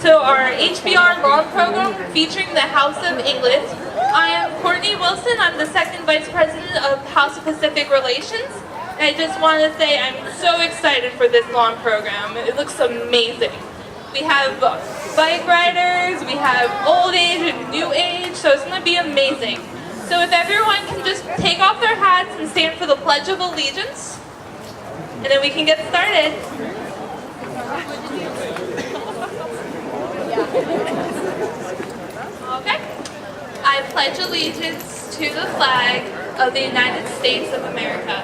to our HBR Law program featuring the House of England. I am Courtney Wilson. I'm the second Vice President of House of Pacific Relations. And I just want to say I'm so excited for this lawn program. It looks amazing. We have bike riders, we have old age and new age, so it's going to be amazing. So if everyone can just take off their hats and stand for the Pledge of Allegiance, and then we can get started. Okay. I pledge allegiance to the flag of the United States of America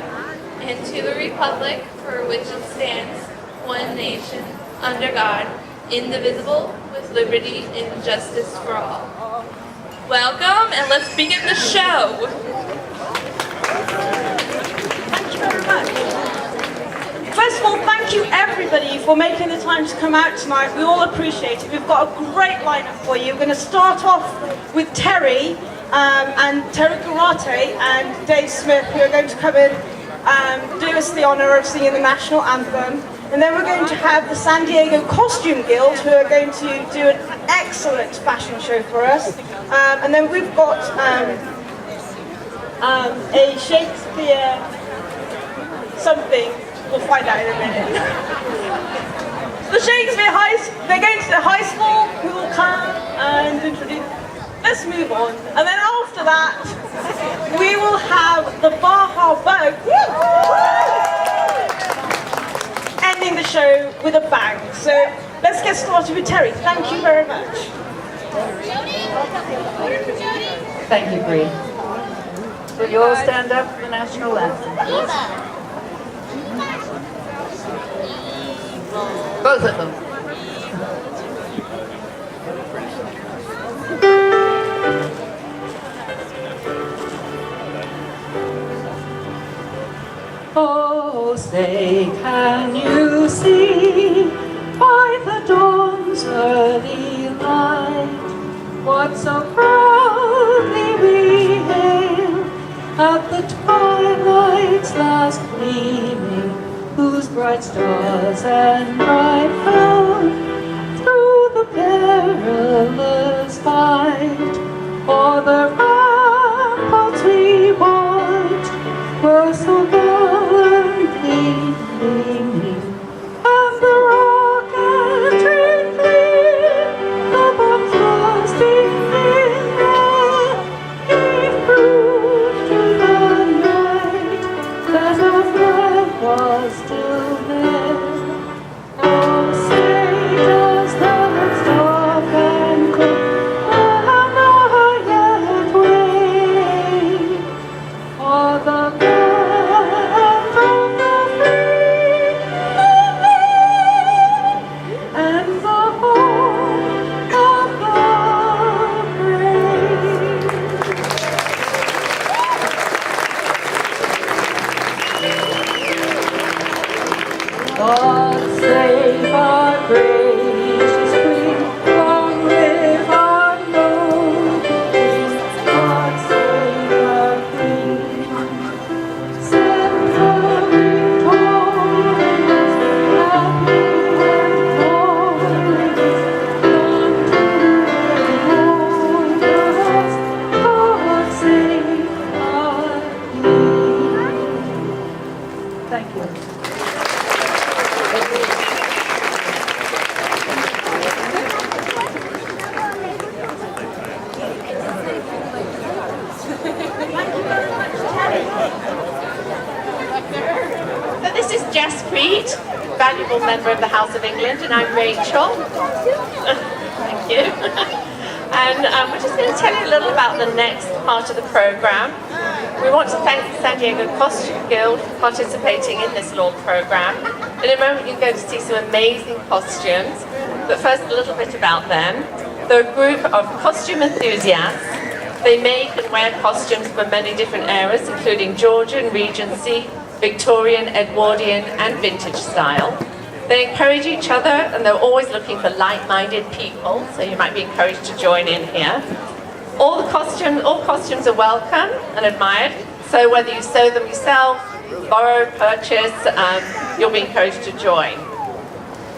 and to the republic for which it stands, one nation, under God, indivisible, with liberty and justice for all. Welcome, and let's begin the show. Thank you very much. First of all, thank you everybody for making the time to come out tonight. We all appreciate it. We've got a great lineup for you. We're going to start off with Terry Garate and Dave Smith, who are going to come in and do us the honour of singing the national anthem. And then we're going to have the San Diego Costume Guild, who are going to do an excellent fashion show for us. And then we've got a Shakespeare something. We'll find out in a minute. The Shakespeare they're going to the high school, who will come and introduce. Let's move on. And then after that, we will have the Baja Boat. Ending the show with a bang. So let's get started with Terry. Thank you very much. Thank you, Bree. Will you all stand up for the national anthem? Both of them. Oh, say, can you see by the dawn's early light what so proudly we hail at the twilight's last gleaming, whose bright stars and bright fell through the perilous fight? For the ramparts we watched were so gallantly gleaming, and the rocketry clear, the bombs bursting in there, gave proof to the night that our flag was still there. Oh, say does the stop and go, and I yet wait for the land of the free and the home of the brave. God save our gracious Queen, long live our noble Queen. God save our Queen. Send her victorious, happy and glorious, unto us. God save our Queen. Thank you. So this is Jess Creed, valuable member of the House of England, and I'm Rachel. Thank you. And we're just going to tell you a little about the next part of the programme. We want to thank the San Diego Costume Guild for participating in this law programme. In a moment you're going to see some amazing costumes, but first a little bit about them. They're a group of costume enthusiasts. They make and wear costumes from many different eras, including Georgian, Regency, Victorian, Edwardian, and vintage style. They encourage each other, and they're always looking for like-minded people, so you might be encouraged to join in here. All costumes are welcome and admired, so whether you sew them yourself, borrow, purchase, you'll be encouraged to join.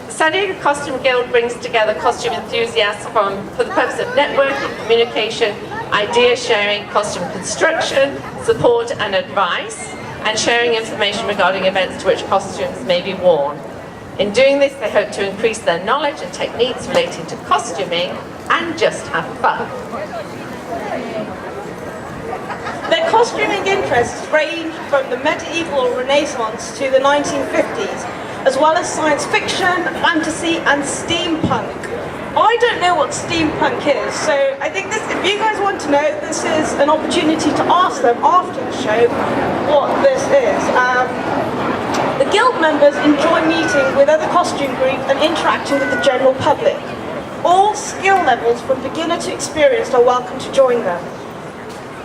The San Diego Costume Guild brings together costume enthusiasts for the purpose of networking, communication, idea sharing, costume construction, support and advice, and sharing information regarding events to which costumes may be worn. In doing this, they hope to increase their knowledge and techniques relating to costuming and just have fun. Their costuming interests range from the medieval or Renaissance to the 1950s, as well as science fiction, fantasy, and steampunk. I don't know what steampunk is, so I think this, if you guys want to know, this is an opportunity to ask them after the show what this is. The guild members enjoy meeting with other costume groups and interacting with the general public. All skill levels from beginner to experienced are welcome to join them.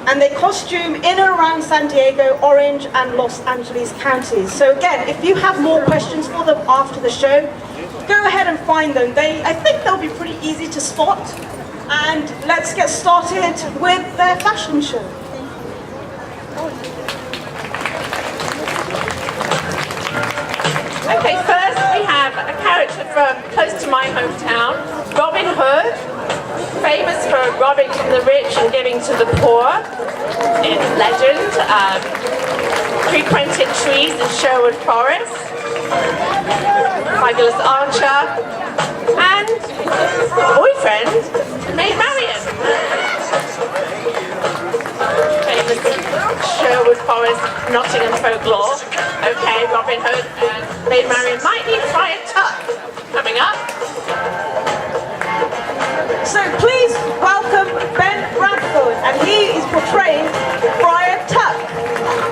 And they costume in and around San Diego, Orange, and Los Angeles counties. So again, if you have more questions for them after the show, go ahead and find them. I think they'll be pretty easy to spot. And let's get started with their fashion show. Okay, first we have a character from close to my hometown, Robin Hood, famous for robbing from the rich and giving to the poor in legend, frequented trees in Sherwood Forest, fabulous archer, and boyfriend, Maid Marian. Famous Sherwood Forest, Nottingham folklore. Okay, Robin Hood and Maid Marian might need Friar Tuck coming up. So please welcome Ben Bradford, and he is portraying Friar Tuck.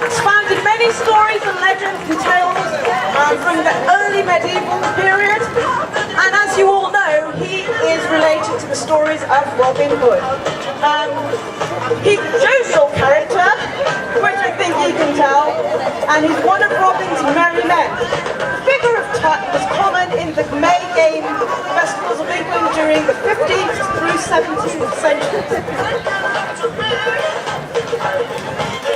It's found in many stories and legends and tales from the early medieval period, and as you all know, he is related to the stories of Robin Hood. He's a jovial character, which I think you can tell, and he's one of Robin's merry men. The figure of Tuck was common in the May game festivals of England during the 15th through 17th century.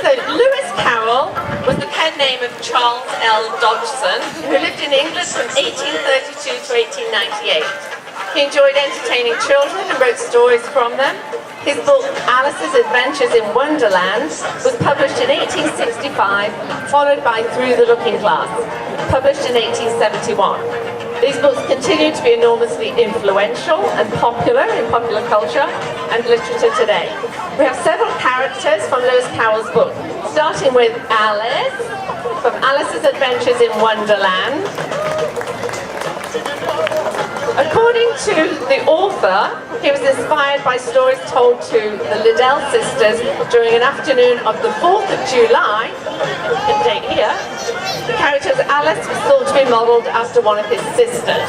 So Lewis Carroll was the pen name of Charles L. Dodgson, who lived in England from 1832 to 1898. He enjoyed entertaining children and wrote stories from them. His book, Alice's Adventures in Wonderland, was published in 1865, followed by Through the Looking Glass, published in 1871. These books continue to be enormously influential and popular in popular culture and literature today. We have several characters from Lewis Carroll's book, starting with Alice, from Alice's Adventures in Wonderland. According to the author, he was inspired by stories told to the Liddell sisters during an afternoon of the 4th of July, the date here. The character of Alice was thought to be modelled after one of his sisters.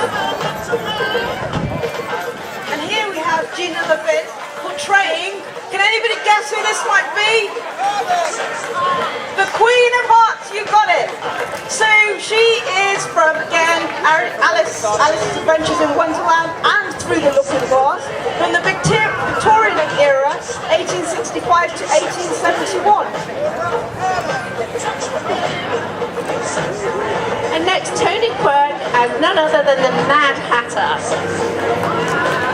And here we have Gina Levin portraying, can anybody guess who this might be? The Queen of Hearts, you got it. So she is from, again, Alice's Adventures in Wonderland and Through the Looking Glass, from the Victorian era, 1865 to 1871. And next, Tony Quirk as none other than the Mad Hatter.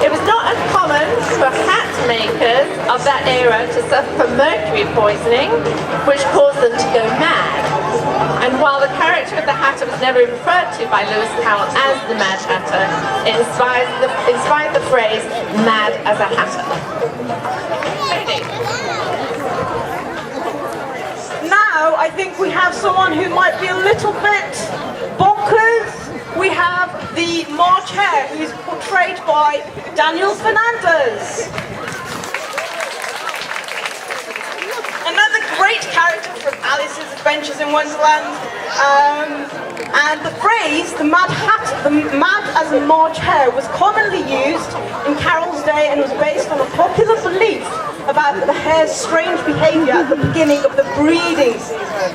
It was not uncommon for hat makers of that era to suffer from mercury poisoning, which caused them to go mad. And while the character of the Hatter was never referred to by Lewis Carroll as the Mad Hatter, it inspired the phrase "mad as a hatter." Now I think we have someone who might be a little bit bonkers. We have the March Hare, who is portrayed by Daniel Fernandez. Another great character from Alice's Adventures in Wonderland. And the phrase, the mad as a March Hare, was commonly used in Carroll's day and was based on a popular belief about the hare's strange behaviour at the beginning of the breeding season.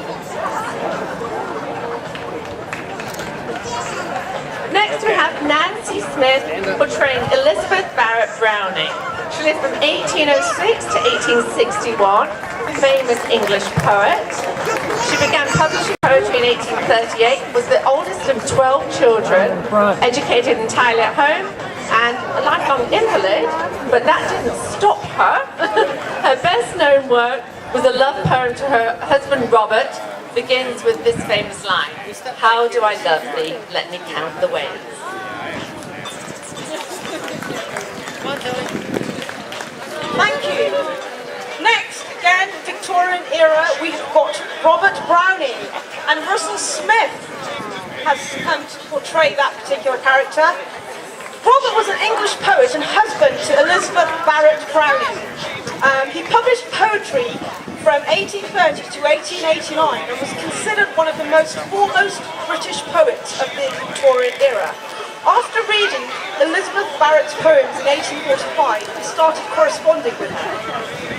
Next we have Nancy Smith portraying Elizabeth Barrett Browning. She lived from 1806 to 1861, a famous English poet. She began publishing poetry in 1838, was the oldest of 12 children, educated entirely at home, and a lifelong invalid, but that didn't stop her. Her best known work was a love poem to her husband Robert, begins with this famous line, "How do I love thee, let me count the ways." Thank you. Next, again, Victorian era, we've got Robert Browning, and Russell Smith has come to portray that particular character. Robert was an English poet and husband to Elizabeth Barrett Browning. He published poetry from 1830 to 1889 and was considered one of the most foremost British poets of the Victorian era. After reading Elizabeth Barrett's poems in 1845, he started corresponding with her.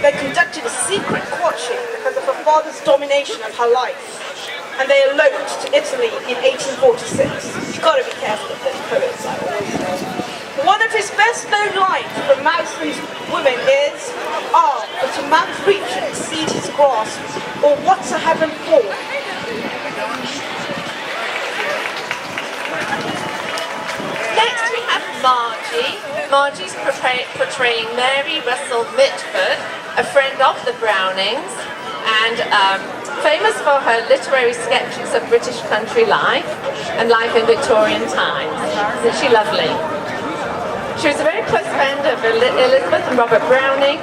They conducted a secret courtship because of her father's domination of her life, and they eloped to Italy in 1846. You've got to be careful of those poets, I always say. One of his best known lines from Mouseland's Women is, "Ah, but a man's reach should exceed his grasp, or what's a heaven for?" Next we have Margie. Margie's portraying Mary Russell Mitford, a friend of the Brownings, and famous for her literary sketches of British country life and life in Victorian times. Isn't she lovely? She was a very close friend of Elizabeth and Robert Browning.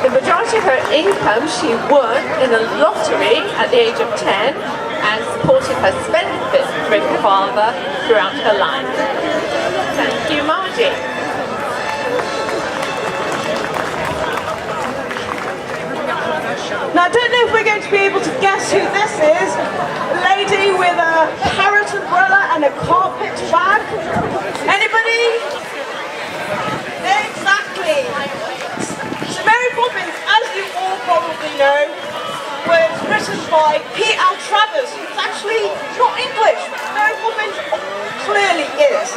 The majority of her income she won in a lottery at the age of 10 and supported her spendthrift father throughout her life. Thank you, Margie. Now I don't know if we're going to be able to guess who this is. A lady with a parrot umbrella and a carpet bag. Anybody? Exactly. So Mary Poppins, as you all probably know, was written by P.L. Travers, who's actually not English. Mary Poppins clearly is.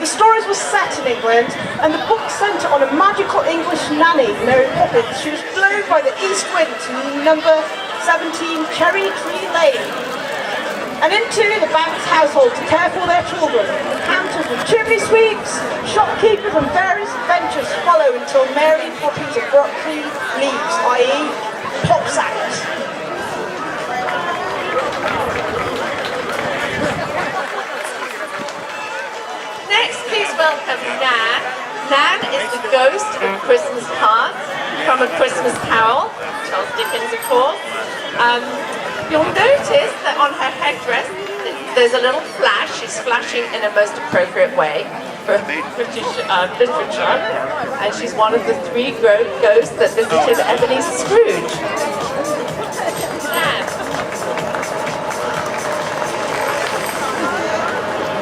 The stories were set in England, and the book centre on a magical English nanny, Mary Poppins. She was blown by the east wind to number 17 Cherry Tree Lane, and into the Banks household to care for their children. Encounters with chimney sweeps, shopkeepers, and various adventures follow until Mary Poppins abruptly leaves, i.e. pops out. Next, please welcome Nan. Nan is the ghost of Christmas cards from A Christmas Carol, Charles Dickens, of course. You'll notice that on her headdress there's a little flash. She's flashing in a most appropriate way for British literature, and she's one of the 3 ghosts that visited Ebenezer Scrooge. Nan.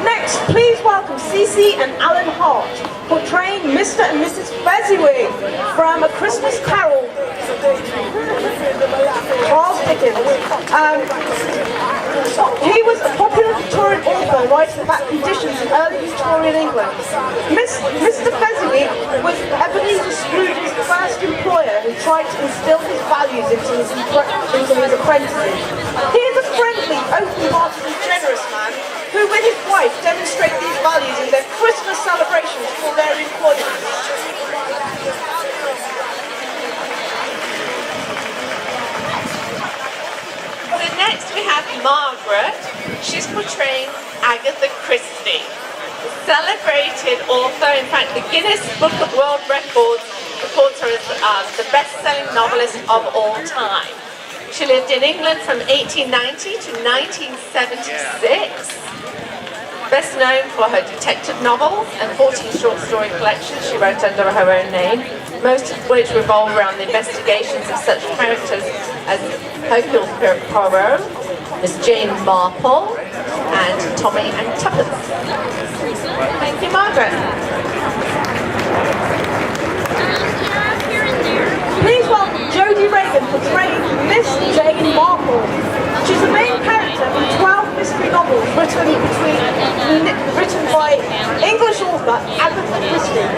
Next, please welcome Cece and Alan Hart, portraying Mr. and Mrs. Fezziwig from A Christmas Carol, Charles Dickens. He was a popular Victorian author writing about conditions in early Victorian England. Mr. Fezziwig was Ebenezer Scrooge's first employer who tried to instill his values into his apprentices. He is a friendly, open-hearted and generous man who with his wife demonstrate these values in their Christmas celebrations for their employees. So next we have Margaret. She's portraying Agatha Christie, the celebrated author. In fact, the Guinness Book of World Records records her as the best-selling novelist of all time. She lived in England from 1890 to 1976. Best known for her detective novels and 14 short story collections she wrote under her own name, most of which revolve around the investigations of such characters as Hercule Poirot, Miss Jane Marple, and Tommy and Tuppence. Thank you, Margaret. Please welcome Jodie Reagan portraying Miss Jane Marple. She's the main character in 12 mystery novels written by English author Agatha Christie.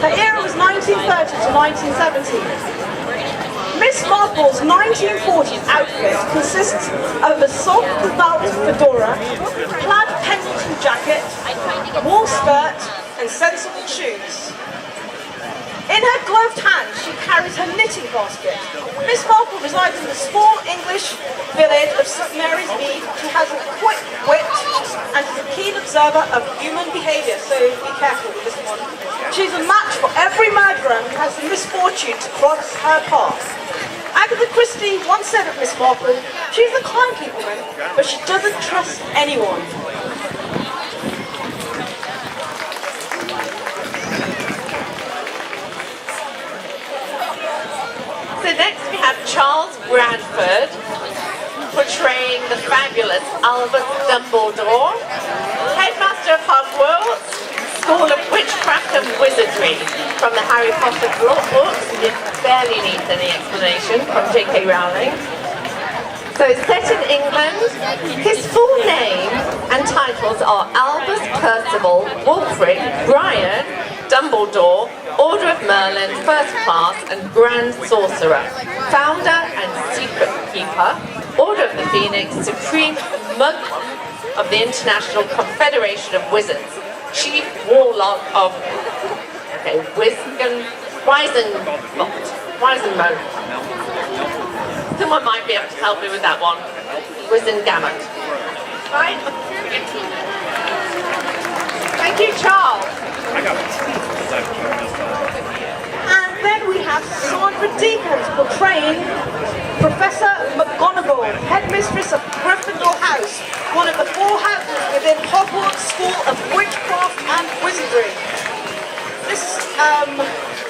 Her era was 1930 to 1970. Miss Marple's 1940s outfit consists of a soft felt fedora, plaid Pendleton jacket, wool skirt, and sensible shoes. In her gloved hand, she carries her knitting basket. Miss Marple resides in the small English village of St Mary's Mead. She has a quick wit and is a keen observer of human behaviour, so be careful with this one. She's a match for every murderer who has the misfortune to cross her path. Agatha Christie once said of Miss Marple, she's a kindly woman, but she doesn't trust anyone. So next we have Charles Bradford portraying the fabulous Albus Dumbledore, headmaster of Hogwarts, School of Witchcraft and Wizardry. From the Harry Potter books, it barely needs any explanation from J.K. Rowling. So it's set in England. His full name and titles are Albus Percival Wulfric Brian Dumbledore, Order of Merlin, First Class and Grand Sorcerer, Founder and Secret Keeper, Order of the Phoenix, Supreme Monk of the International Confederation of Wizards, Chief Warlock of Wizenmote. Someone might be able to help me with that one. Wizengamot. Right? Thank you, Charles. And then we have Sandra Deacons portraying Professor McGonagall, headmistress of Gryffindor House, one of the 4 houses within Hogwarts School of Witchcraft and Wizardry. This,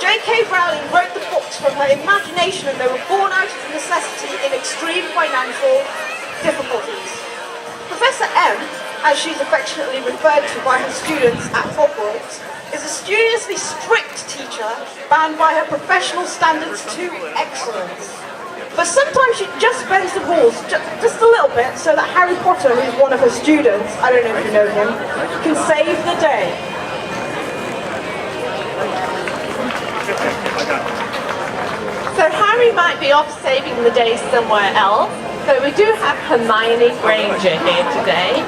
J.K. Rowling wrote the books from her imagination and they were born out of necessity in extreme financial difficulties. Professor M, as she's affectionately referred to by her students at Hogwarts, is a studiously strict teacher bound by her professional standards to excellence. But sometimes she just bends the rules just a little bit so that Harry Potter, who's one of her students, I don't know if you know him, can save the day. So Harry might be off saving the day somewhere else, but we do have Hermione Granger here today.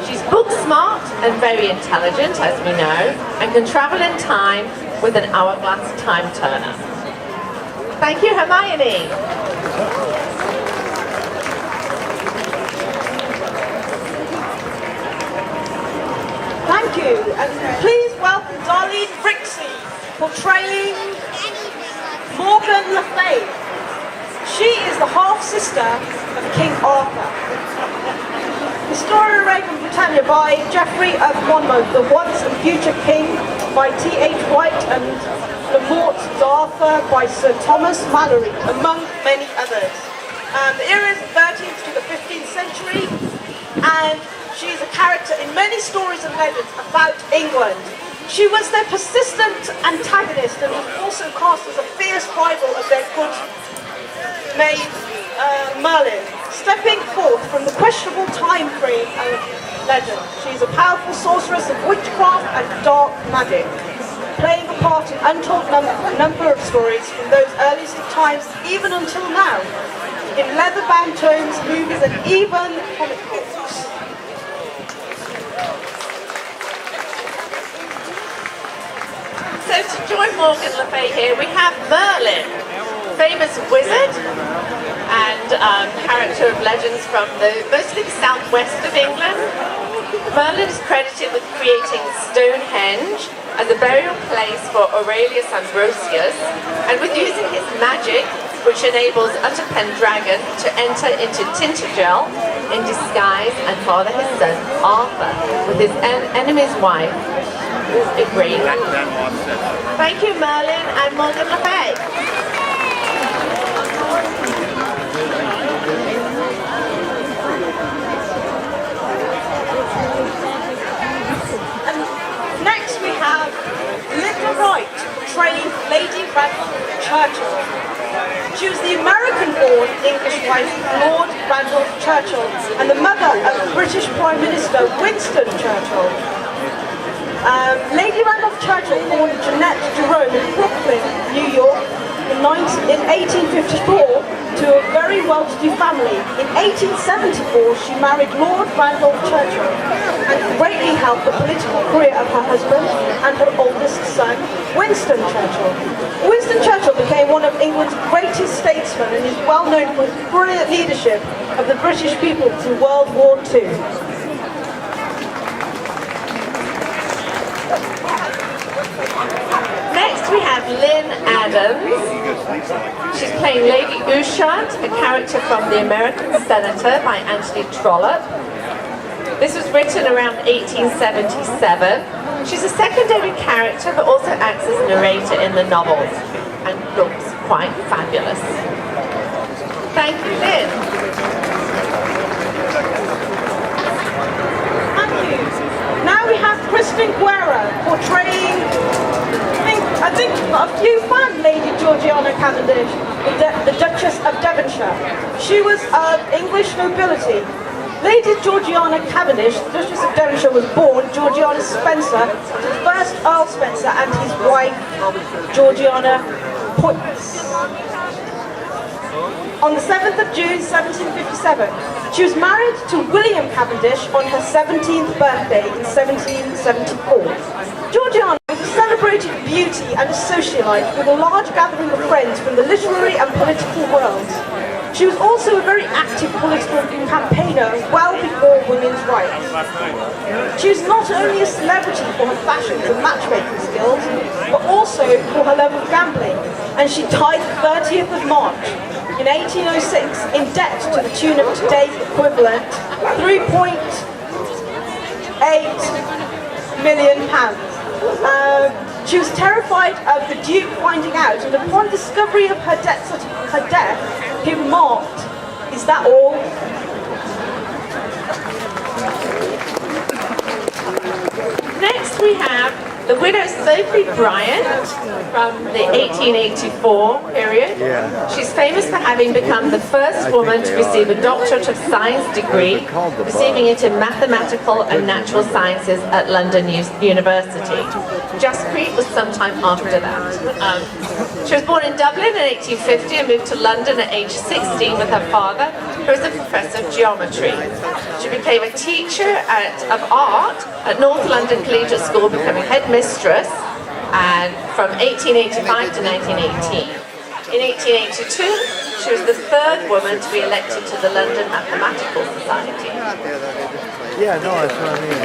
She's book smart and very intelligent, as we know, and can travel in time with an hourglass time turner. Thank you, Hermione. Thank you, and please welcome Darlene Brixey, portraying Morgan Le Fay. She is the half-sister of King Arthur. Historia Regum Britannia by Geoffrey of Monmouth, the once and future king by T.H. White, and Le Morte d'Arthur by Sir Thomas Malory, among many others. The era is the 13th to the 15th century, and she is a character in many stories and legends about England. She was their persistent antagonist and was also cast as a fierce rival of their good maid Merlin, stepping forth from the questionable time frame of legend. She is a powerful sorceress of witchcraft and dark magic, playing a part in untold number of stories from those earliest of times even until now, in leather-bound tomes, movies and even comic books. So to join Morgan Le Fay here, we have Merlin, famous wizard and character of legends from mostly the southwest of England. Merlin is credited with creating Stonehenge as a burial place for Aurelius Ambrosius, and with using his magic, which enables Uther Pendragon to enter into Tintagel in disguise and father his son Arthur with his enemy's wife, Igraine. Thank you, Merlin and Morgan Le Fay. Next we have Linda Wright portraying Lady Randolph Churchill. She was the American-born English wife of Lord Randolph Churchill and the mother of British Prime Minister Winston Churchill. Lady Randolph Churchill born Jeanette Jerome in Brooklyn, New York in in 1854 to a very well-to-do family. In 1874, she married Lord Randolph Churchill and greatly helped the political career of her husband and her oldest son, Winston Churchill. Winston Churchill became one of England's greatest statesmen and is well known for his brilliant leadership of the British people through World War II. Next we have Lynn Adams. She's playing Lady Ushant, a character from The American Senator by Anthony Trollope. This was written around 1877. She's a secondary character but also acts as narrator in the novels and looks quite fabulous. Thank you, Lynn. Thank you. Now we have Kristen Guerra portraying, I think a few found Lady Georgiana Cavendish, the Duchess of Devonshire. She was of English nobility. Lady Georgiana Cavendish, the Duchess of Devonshire, was born Georgiana Spencer, the first Earl Spencer, and his wife Georgiana Poyntz. On the 7th of June 1757, she was married to William Cavendish on her 17th birthday in 1774. Georgiana was a celebrated beauty and a socialite with a large gathering of friends from the literary and political worlds. She was also a very active political campaigner well before women's rights. She was not only a celebrity for her fashions and matchmaking skills, but also for her love of gambling, and she died the 30th of March in 1806 in debt to the tune of today's equivalent £3.8 million. She was terrified of the Duke finding out, and upon discovery of her death, he remarked, "Is that all?" Next we have the widow Sophie Bryant from the 1884 period. She's famous for having become the first woman to receive a Doctorate of Science degree, receiving it in Mathematical and Natural Sciences at London University. Jaspreet was sometime after that. She was born in Dublin in 1850 and moved to London at age 16 with her father, who was a professor of geometry. She became a teacher of art at North London Collegiate School, becoming headmistress, and from 1885 to 1918. In 1882, she was the third woman to be elected to the London Mathematical Society. Yeah, no, that's what I mean.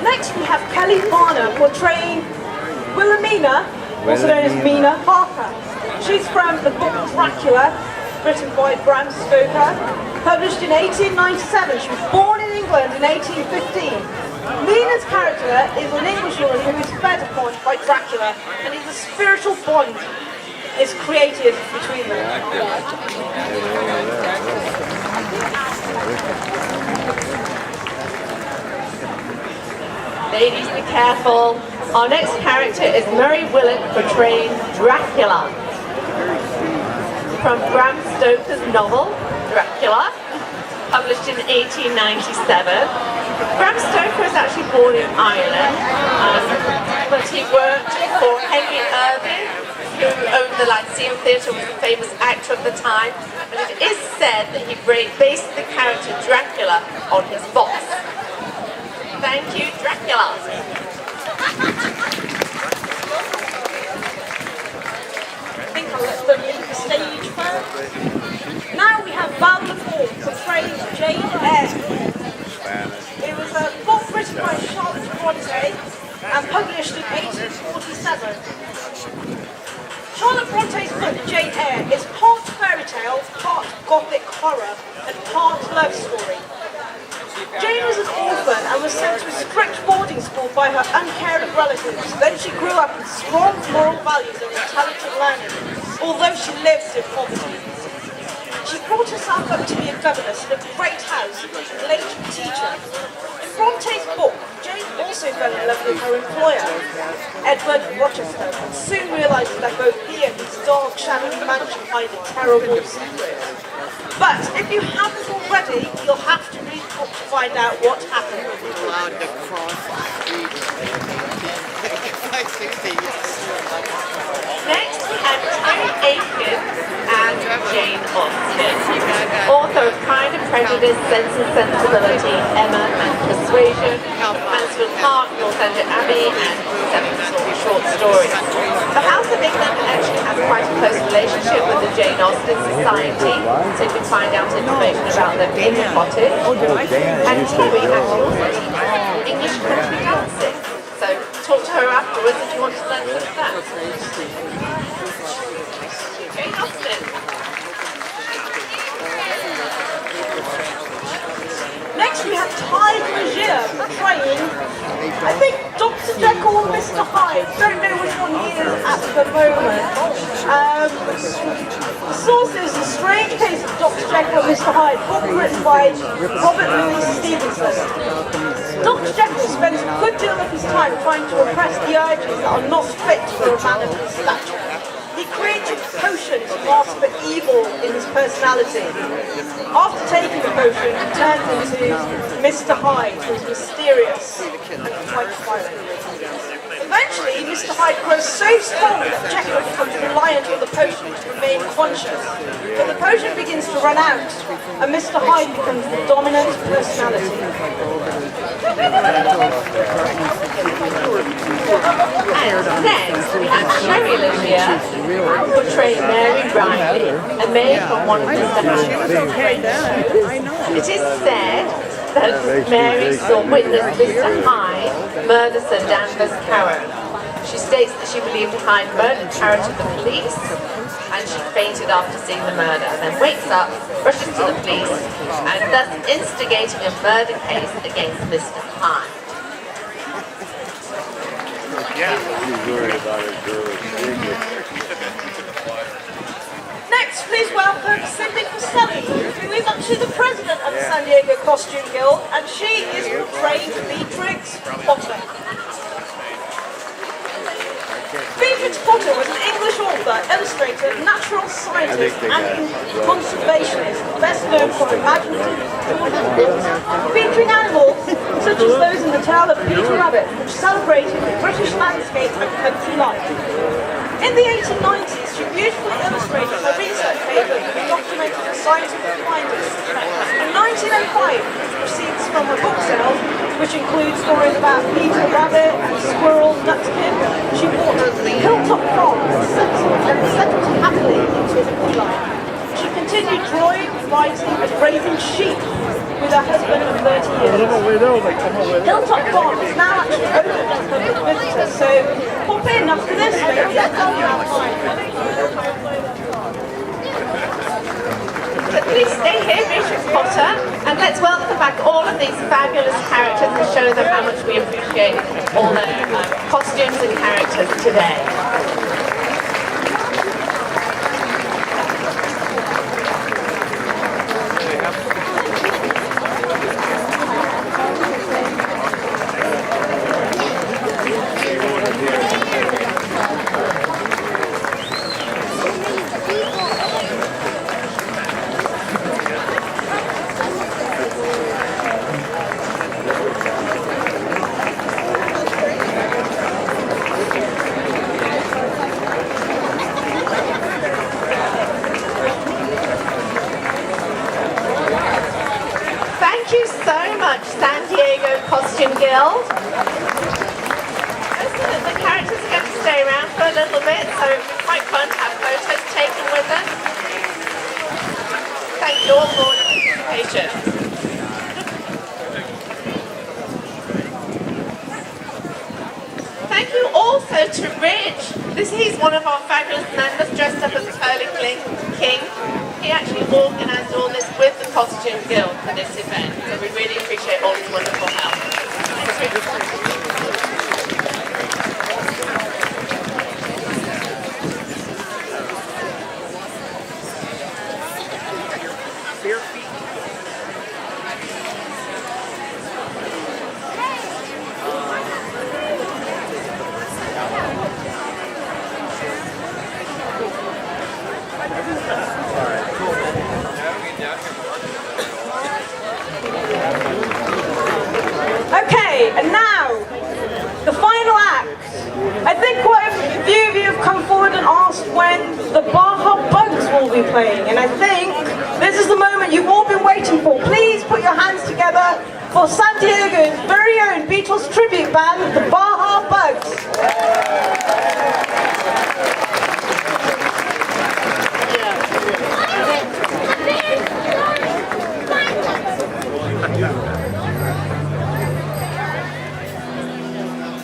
Next we have Kelly Varner portraying Wilhelmina, also known as Mina Harker. She's from the book Dracula, written by Bram Stoker, published in 1897. She was born in England in 1815. Mina's character is an Englishwoman who is fed upon by Dracula, and is a spiritual bond is created between them. Ladies, be careful. Our next character is Murray Willett portraying Dracula from Bram Stoker's novel, Dracula, published in 1897. Bram Stoker was actually born in Ireland, but he worked for Henry Irving, who owned the Lyceum Theatre, was a famous actor of the time, and it is said that he based the character Dracula on his boss. Thank you, Dracula. I think I'll let them leave the stage first. Now we have Val Lefort portraying Jane Eyre. It was a book written by Charlotte Bronte and published in 1847. Charlotte Bronte's book Jane Eyre is part fairy tale, part gothic horror, and part love story. Jane was an orphan and was sent to a strict boarding school by her uncaring relatives. Then she grew up with strong moral values and intelligent learning, although she lived in poverty. She brought herself up to be a governess in a great house and later a teacher. In Bronte's book, Jane also fell in love with her employer, Edward Rochester, and soon realised that both he and his dark, shadowy mansion hide a terrible secret. But if you haven't already, you'll have to read the book to find out what happened. Next, we have Terry Aiken and Jane Austen. Author of Pride and Prejudice, Sense and Sensibility, Emma and Persuasion, Mansfield Park, Northanger Abbey, and seven short stories. The House of England actually has quite a close relationship with the Jane Austen Society, so you can find out information about them in the cottage. And here we actually also teach English country dancing. So talk to her afterwards if you want to learn some of that. Jane Austen. Next we have Ty Grazier portraying, I think, Dr. Jekyll and Mr. Hyde. Don't know which one he is at the moment. The source is A Strange Case of Dr. Jekyll and Mr. Hyde, book written by Robert Louis Stevenson. Dr. Jekyll spends a good deal of his time trying to repress the urges that are not fit for a man of his stature. He creates a potion to mask the evil in his personality. After taking the potion, he turns into Mr. Hyde, who is mysterious and quite violent. Eventually, Mr. Hyde grows so strong that Jekyll becomes reliant on the potion to remain conscious. But the potion begins to run out, and Mr. Hyde becomes the dominant personality. And next, we have Sherry Lanier portraying Mary Riley, a maid from one of Mr. Hyde's great shows. It is said that Mary saw witness Mr. Hyde murder Sir Danvers Carroll. She states that she believed Hyde murdered Carroll to the police, and she fainted after seeing the murder, then wakes up, rushes to the police, and thus instigating a murder case against Mr. Hyde. She's worried about her girls. Next, please welcome Cindy Caselli, who is actually the president of the San Diego Costume Guild, and she is portraying Beatrix Potter. Beatrix Potter was an English author, illustrator, natural scientist, and conservationist, best known for imaginative books featuring animals such as those in the tale of Peter Rabbit, which celebrated the British landscape and country life. In the 1890s, she beautifully illustrated her research papers and documented her scientific findings. In 1905, receipts from her book sales, which include stories about Peter Rabbit and Squirrel Nutkin, she bought Hilltop Farm and settled happily into a good life. She continued drawing, writing, and raising sheep with her husband of 30 years. Hilltop Farm is now actually open to public visitors, so pop in after this, maybe I'll tell you outside. So please stay here, Beatrix Potter, and let's welcome back all of these fabulous characters and show them how much we appreciate all the costumes and characters today. Thank you so much, San Diego Costume Guild. The characters are going to stay around for a little bit, so it'll be quite fun to have photos taken with them. Thank you all for your participation. Thank you also to Rich. He's one of our fabulous members dressed up as Pearly King. He actually organised all this with the Costume Guild for this event, so we really appreciate all his wonderful help. will be playing. And I think this is the moment you've all been waiting for. Please put your hands together for San Diego's very own Beatles tribute band, the Baja Bugs.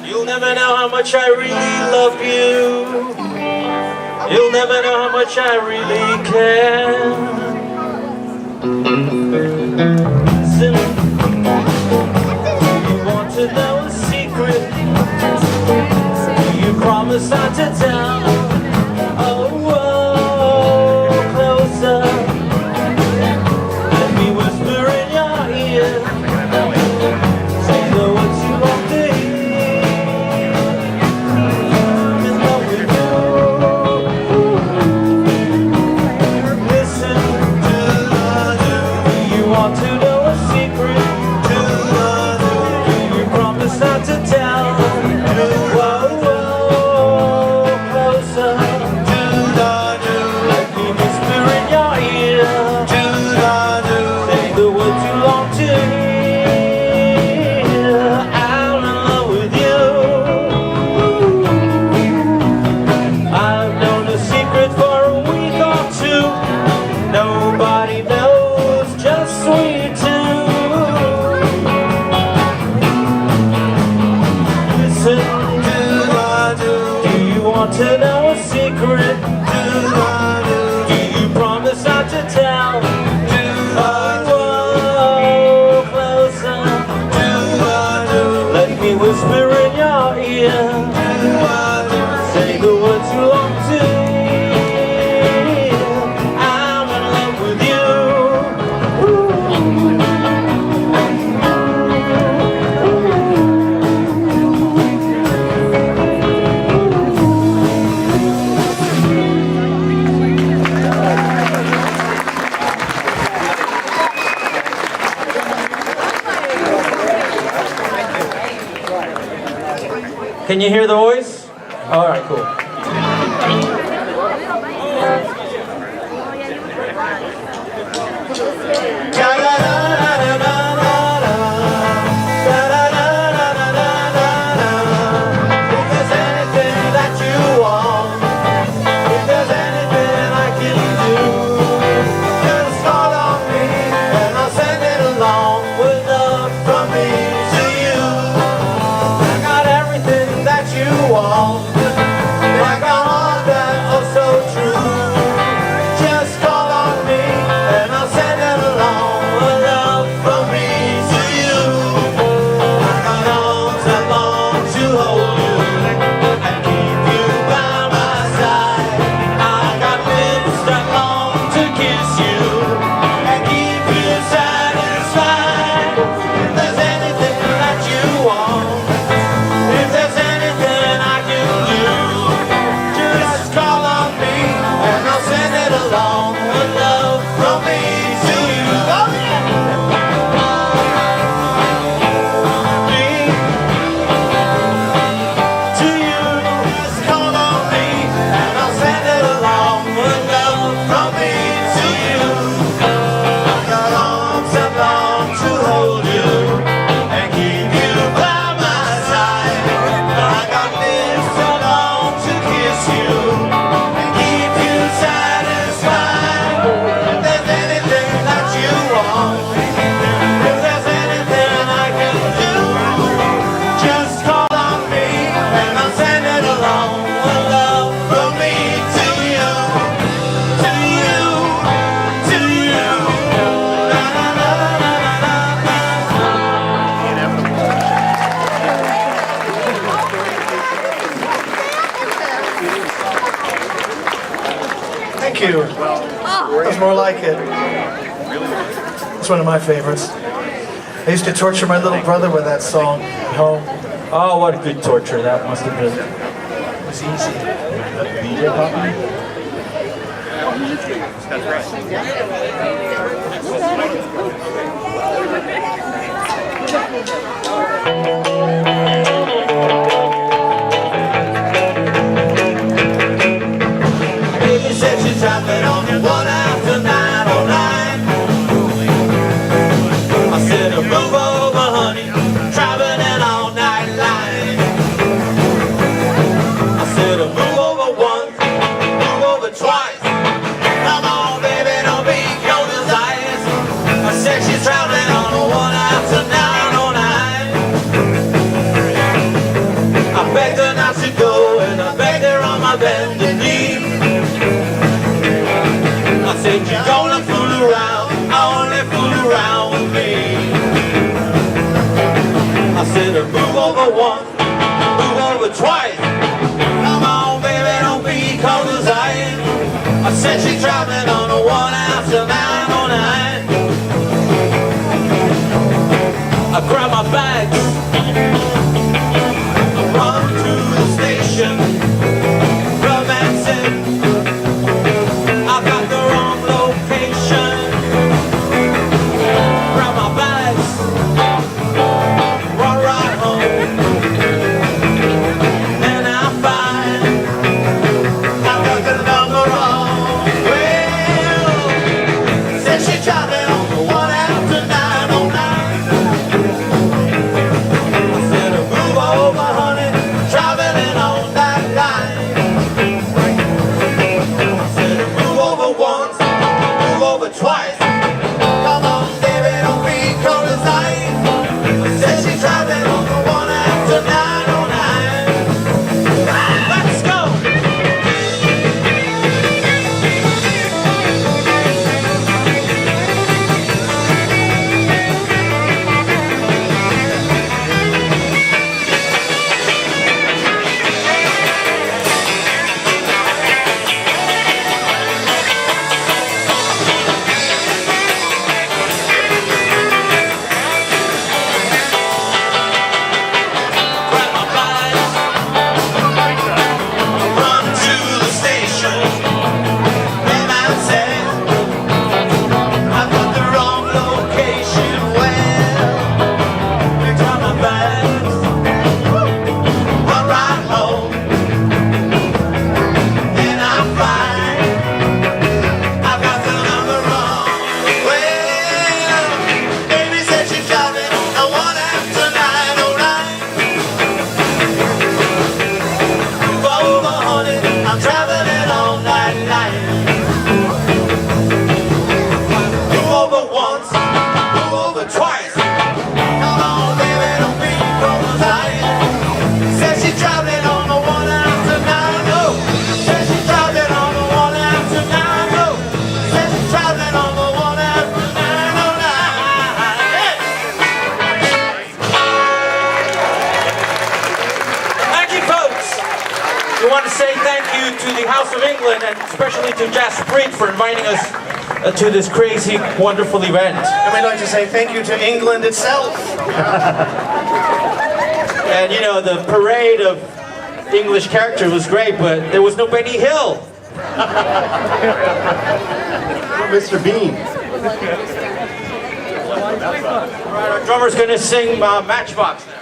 You'll never know how much I really love you. You'll never know how much I really care. Listen, you want to know a secret? You promise not to tell. Oh, whoa, closer. Let me whisper in your ear. Say the words you want to hear. I'm in love with you. Listen to the do. You want to know a secret? To the do. You promise not to tell. Whoa, whoa, closer. To the do. Let me whisper in your ear. To the do. Say the words you long to hear. I'm in love with you. I've known a secret for a week or two. Nobody knows, just we two. Listen to the do. Do you want to know a secret? To the do. Do you promise not to tell? To the do. Closer. To the do. Let me whisper in your ear. To the do. Say the words you long to hear. I'm in love with you. Can you hear the voice? All right, cool. If there's anything that you want, if there's anything I can do, just call on me and I'll send it along with love from me to you. I got everything that you want, like a heart that's oh so true. Just call on me and I'll send it along with love from me to you. I got arms that long to hold you and keep you by my side. I got lips that long to kiss you and keep you satisfied. If there's anything that you want, if there's anything I can do, just call on me and I'll send it along with love from me to you. Oh yeah! Me to you. Just call on me and I'll send it along with love from me to you. I got arms that long to hold you and keep you by my side. I got lips that long to kiss you and keep you satisfied. If there's anything that you want, if there's anything I can do, just call on me and I'll send it along with love from me to you, to you, to you. Na, na, na, na, na, Thank you. That's more like it. It's one of my favorites. I used to torture my little brother with that song at home. Oh, what a good torture that must have been. It was easy. Baby said she's dropping on me one bend the knee. I said, you're gonna fool around, only fool around with me. I said, move over once, move over twice. Come on, baby, don't be cold as ice. I said, she's driving on a 1 after 909. I grab my bags, I run to the station, romancing. I got the wrong location. Grab my bags, run right home, and I find I got the number wrong. Well, said she driving on the 1 after 909. Twice. Come on, baby, don't be cold as ice. Said she's driving on the 1 after 909. Let's go. We want to say thank you to the House of England and especially to Jaspreet for inviting us to this crazy, wonderful event. And we'd like to say thank you to England itself. And you know, the parade of English characters was great, but there was no Benny Hill. Mr. Bean. Alright, our drummer's going to sing Matchbox now.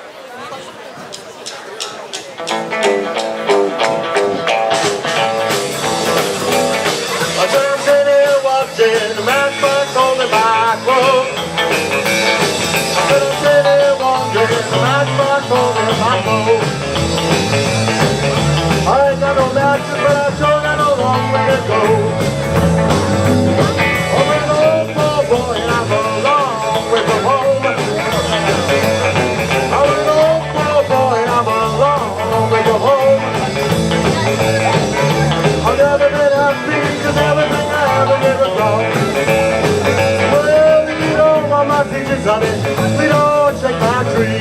I turned city watching the matchbox on the back road. I turned city watching the matchbox on the back road. I ain't got no matches, but I sure got a long way to go. I'm an old poor boy and I'm a long way from home. I'm an old poor boy and I'm a long way from home. I've never been happy cause everything I ever did was wrong. Well, you don't want my teachers, honey, we don't shake my tree.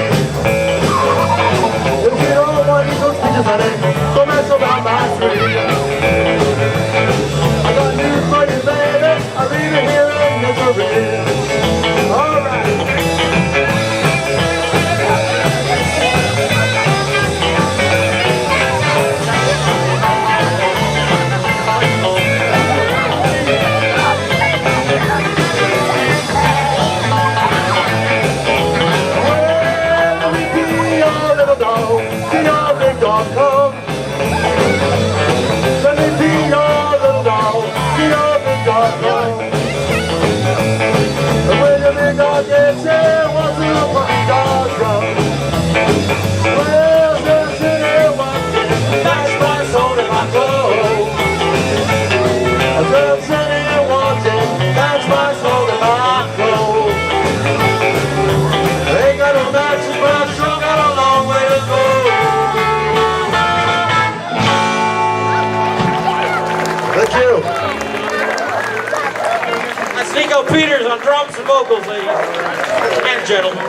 Peters on drums and vocals, ladies and gentlemen,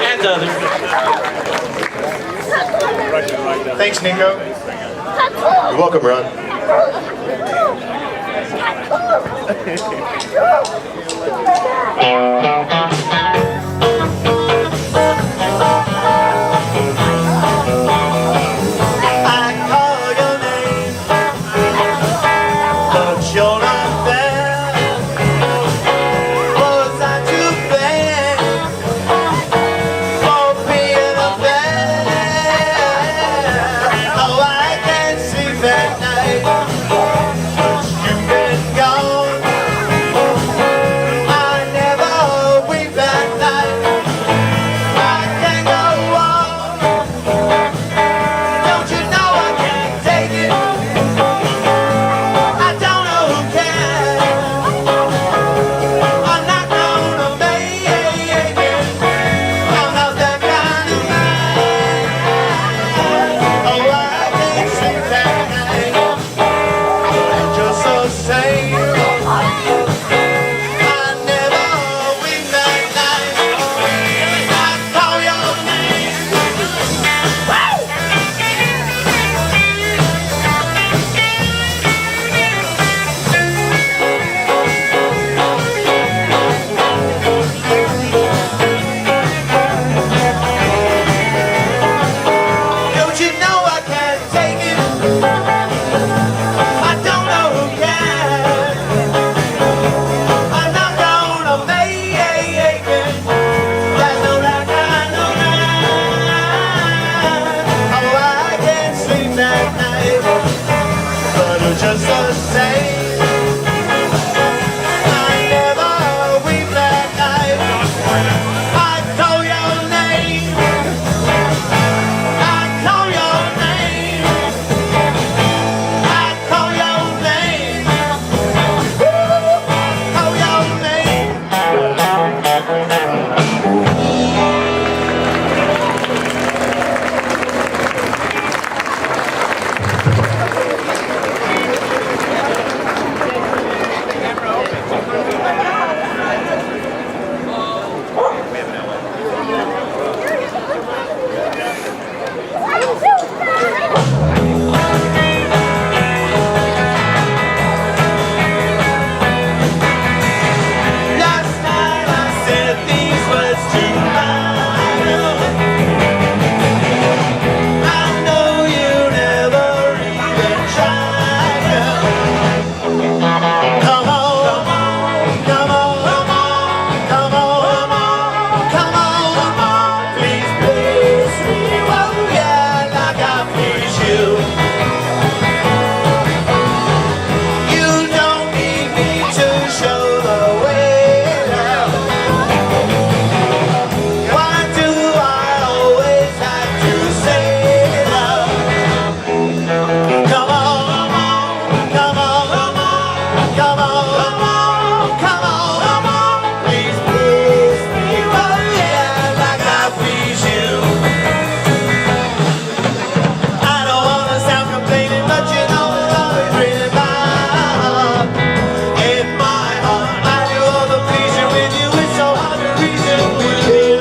and others. Thanks, Nico. You're welcome, Ron. I call your name, but you're not there. Was I to blame for being unfair? Oh, I can't sleep at night, 'cause you've been gone. I never weep at night. I can't go on. Don't you know I can't take it? I don't know who can. I'm not gonna make it. I'm not that kind of man. Oh, I can't sleep at night. Just the same. I never weep at night. I call your name. Don't you know I can't take it? I don't know who can. I'm not gonna make it. There's no that kind of man. Oh, I can't sleep at night, but it's just the same. I never weep at night. I call your name. I call your name. I call your name. Call your name. Last night I said these words to myself. I know you never even tried. Come on, come on, come on, come on, please please me, oh yeah, like I please you. You don't need me to show the way now. Why do I always have to say that? Come on, come on, come on, come on, please please me, oh yeah, like I please you. I don't wanna sound complaining, but you know it's always really my heart. In my heart, I do all the pleasing with you. It's so hard to reason with you.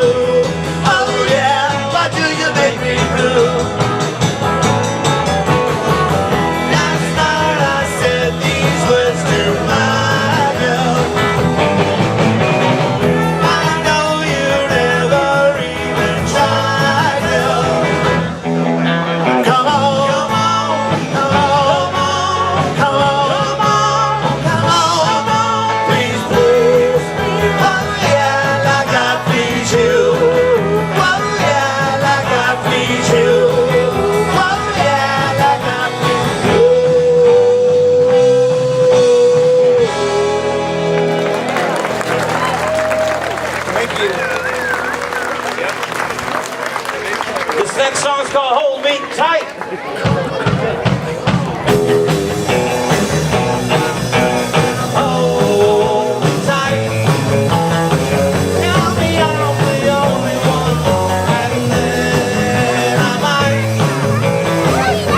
Oh yeah, why do you make me blue? Last night I said these words to my girl. I know you never even tried, girl. Come on, come on, come on, please please me, oh yeah, like I please you. Oh yeah, like I please you. Oh yeah, like I please you. Thank you. This next song's called Hold Me Tight. Hold tight. Tell me I'm the only one, and then I might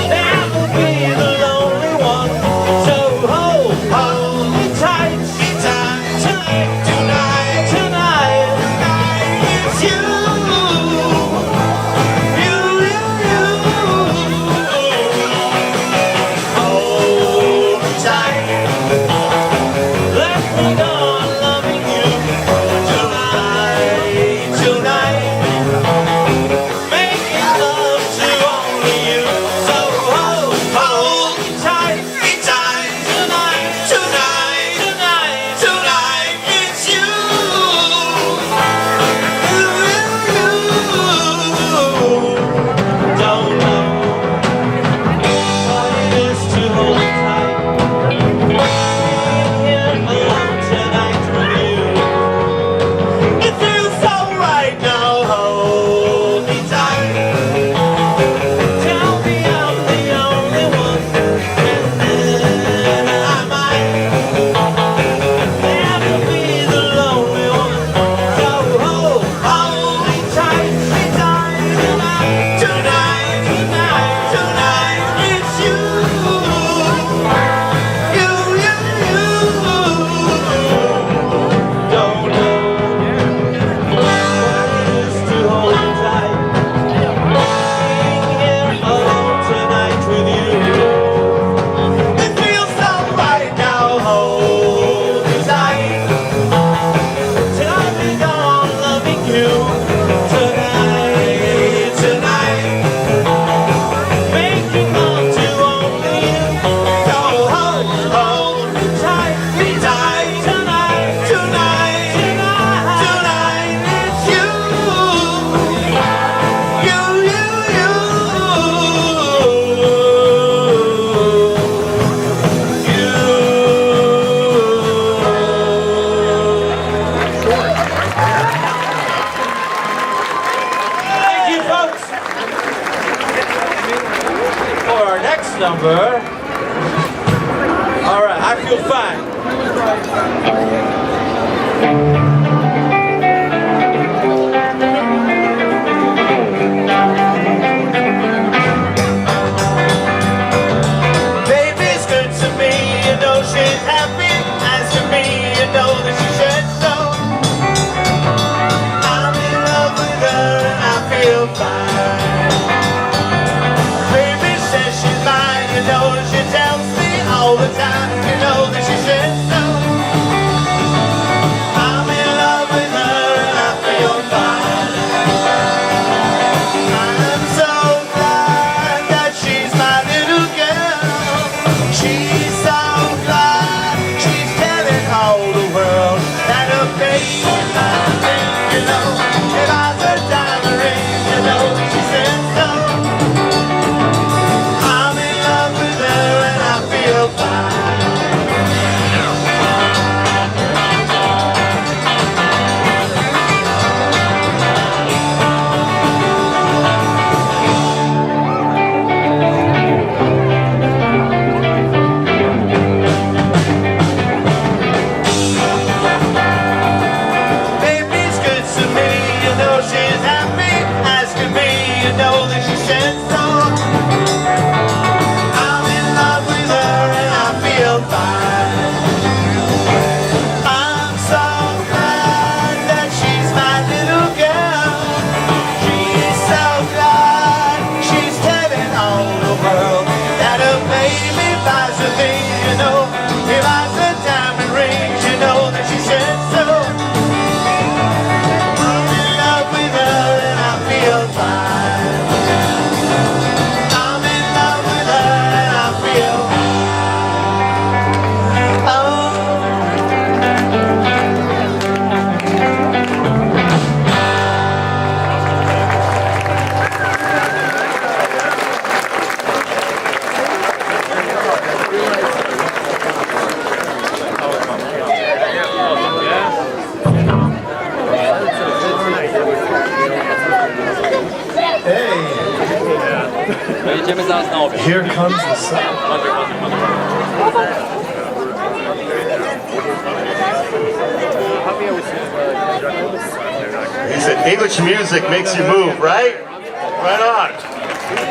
never be the lonely one. So hold me tight, tight, tight tonight. next number. All right, I feel fine. Baby's good to me, you know she's happy. As to me, you know that she should so. I'm in love with her and I feel fine. Baby says she's mine, you know she tells me all the time, you know that she should so. I'm in love with her and I feel fine. I'm so glad that she's my little girl. She's so glad she's telling all the world that her baby might think, you know, if I put diamond ring, you know, she said so. I'm in love with her and I feel fine. Baby's good to me, you know she's happy. Asking me, you know that she said so. I'm in love with her and I feel fine. I'm so glad that she's my little girl. She's so glad she's telling all the world that her baby buys a thing, you know. He buys a diamond rings, you know that she said so. I'm in love with her and I feel fine. I'm in love with her and I feel Jedziemy zaraz na obiad. Here comes the sun. He said English music makes you move, right? Right on.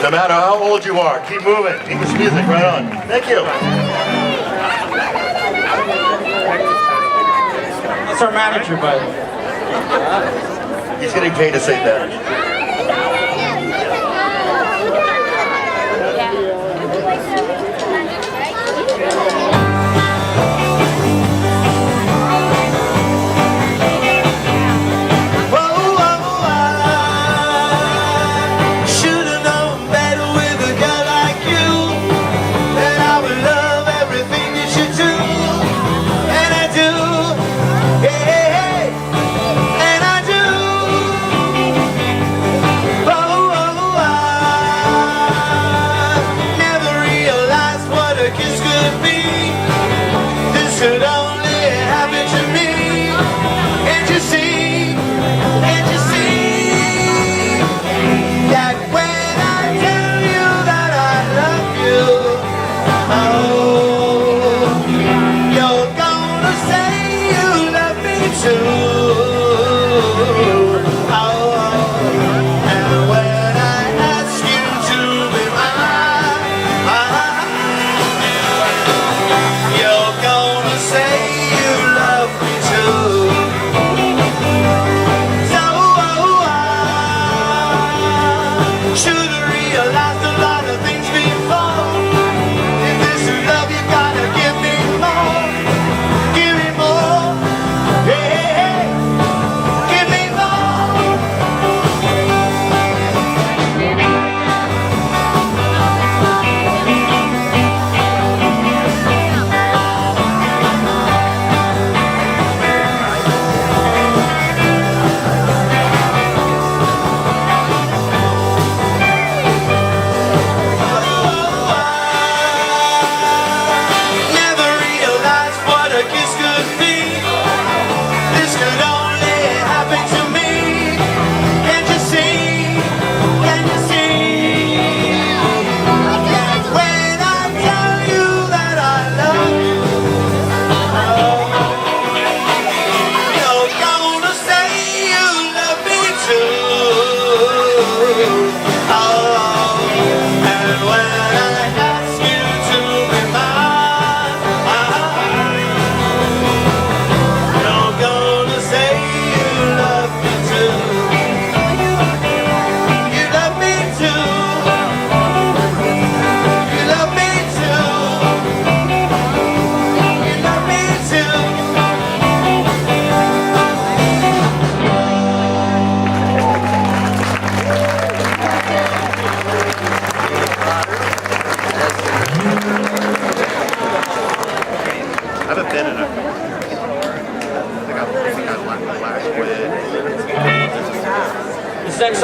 No matter how old you are, keep moving. English music, right on. Thank you. That's our manager, by the way. He's getting paid to say that. should've known better with a girl like you, that I would love everything that you do, and I do, hey, and I do.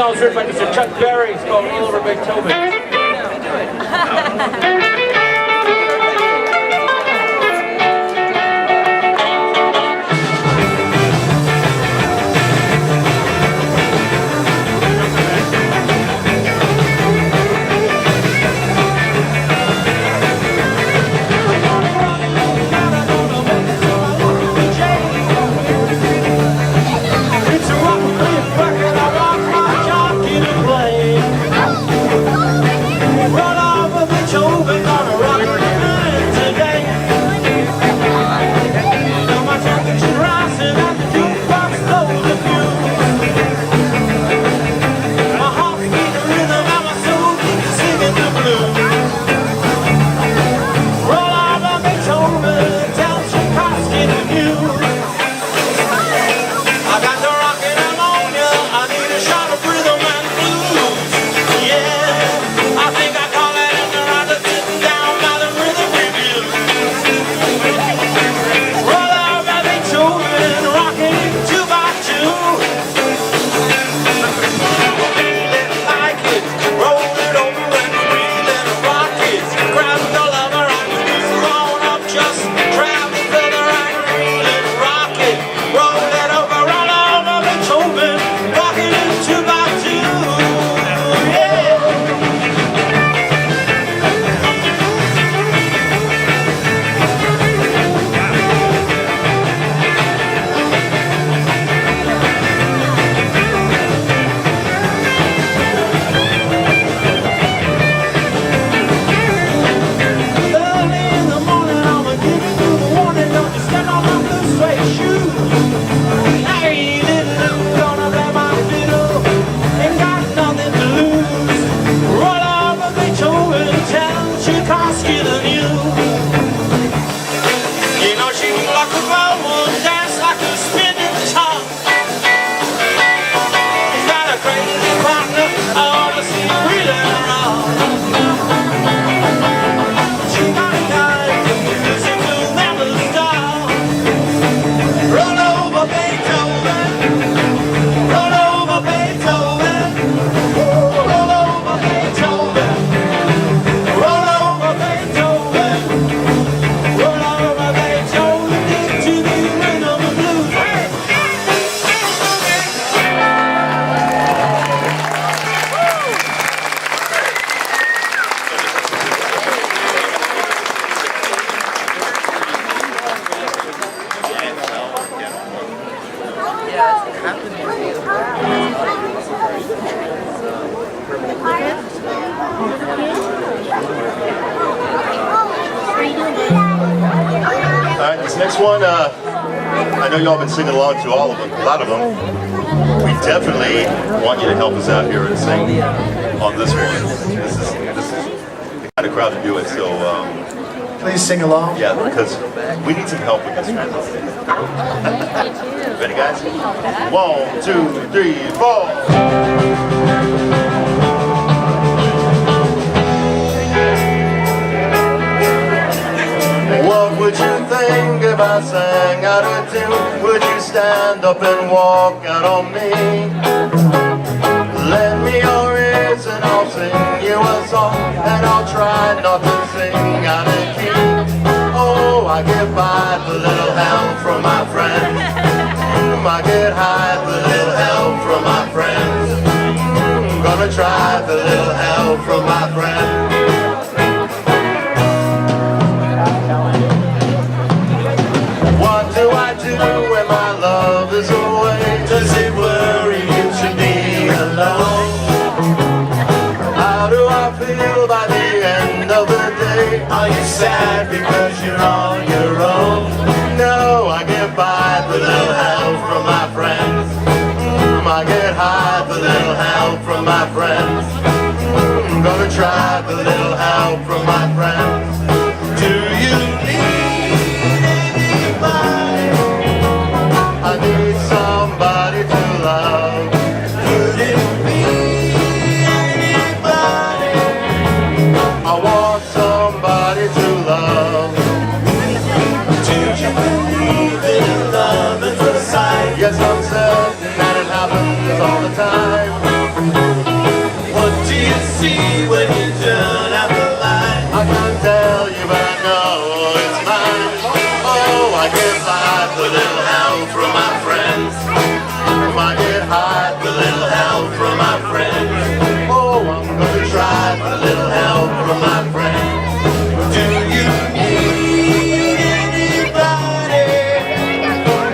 song was written by Mr. Chuck Berry. It's called All Over Beethoven. It's a rock record, I rock my jockey to play. Roll over Beethoven, gonna rock it today. Now my temperature's rising and the jukebox blows the fuse. My heart's beating rhythm and my soul keeps singing the blues. Roll over Beethoven, tell Tchaikovsky the news. I got the rockin' pneumonia, I need a shot of rhythm and blues. Yeah, I think I call it after sitting down by the rhythm review. Roll out by Beethoven, rockin' it 2 by 2. Feel it like it, roll it over and feel it, rock it. Grab the lover and move on up, just travel further and reel it, rock it. Roll it over, roll over Beethoven, rockin' it 2 by 2. Yeah. Early in the morning, I'ma give you the warning. Don't you step on my blue suede shoes. Hey, little Lou, gonna play my fiddle. Ain't got nothing to lose. Roll over Beethoven, tell Tchaikovsky the news. You know she can rock a bowl, dance like a spinning top. He's got a crazy partner, I wanna see him really rock. She got a guy, music will never stop. Roll over Beethoven, roll over Beethoven, roll over Beethoven, roll over Beethoven, roll over Beethoven into the rhythm of blues. Hey! All right, this next one, I know y'all been singing along to all of them, a lot of them. We definitely want you to help us out here and sing on this one. This is the kind of crowd to do it, so Please sing along. yeah, because we need some help with this one. Ready, guys? 1, 2, 3, 4. What would you think if I sang out of tune? Would you stand up and walk out on me? Lend me your ears and I'll sing you a song, and I'll try not to sing out of key. Oh, I get by with a little help from my friends. I get high with a little help from my friends. Gonna try with a little help from my friends. What do I do when my love is away? Does it worry you to be alone? How do I feel by the end of the day? Are you sad because you're on your own? No, I get by with a little help from my friends. I get high with a little help from my friends. Gonna try with a little help from my friends. Do you need anybody? I need somebody to love. Could it be anybody? I want somebody to love. Do you believe in love at first sight? Yes, I'm certain that it happens all the time. see when you turn out the light. I can't tell you, but I know it's mine. Oh, I get by with a little help from my friends. I get high with a little help from my friends. Oh, I'm gonna try with a little help from my friends. Do you need anybody?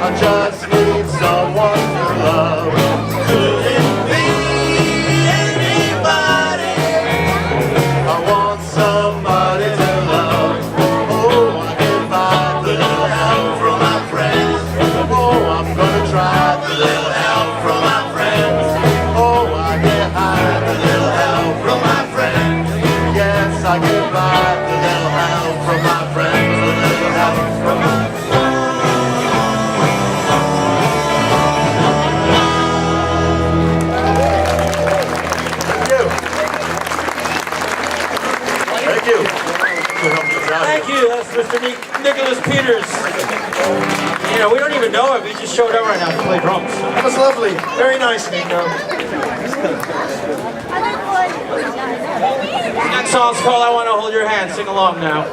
I just need someone to love. Could it be anybody? I want somebody to love. Oh, I get by with a little help from my friends. Oh, I'm gonna try with a little help from my friends. Oh, I get high with a little help from my friends. Yes, I get by with a little help from my friends. With a little help from my friends. Thank you. Thank you. That's Mr. Nicholas Peters. You know, we don't even know him. He just showed up right now to play drums. That was lovely. Very nice, Nico. That song's called I Want to Hold Your Hand. Sing along now.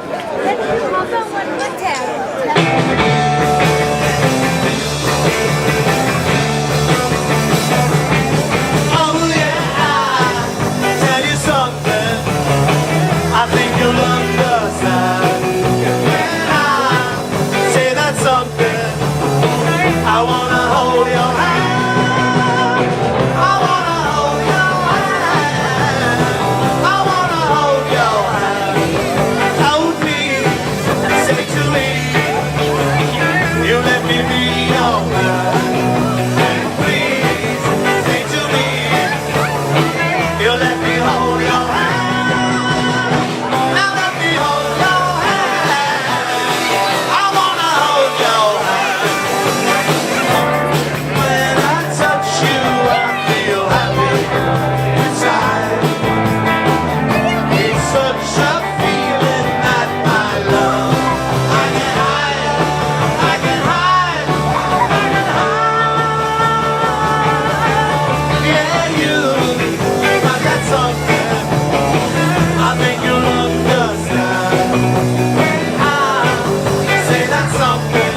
Oh yeah, I'll tell you something. I think you'll understand. When I say that something, I wanna hold your hand. I wanna hold your hand. I wanna hold your hand. Oh please, say to me, you let me be your man. Please, say to me, you let me hold your hand. Now let me hold your hand. I wanna hold your hand. When I touch you, I feel happy inside. It's such a feeling that my love, I can hide, I can hide, I can hide. Yeah, you got that something. I think you'll understand. I say that something.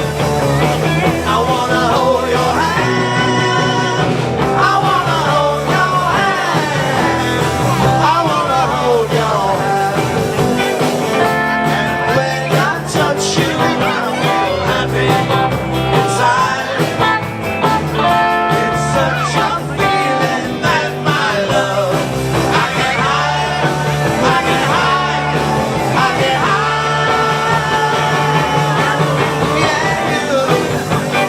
I wanna hold your hand. I wanna hold your hand. I wanna hold your hand. And when I touch you, I feel happy inside. It's such a feeling that my love, I can hide, I can hide, I can hide. Yeah, you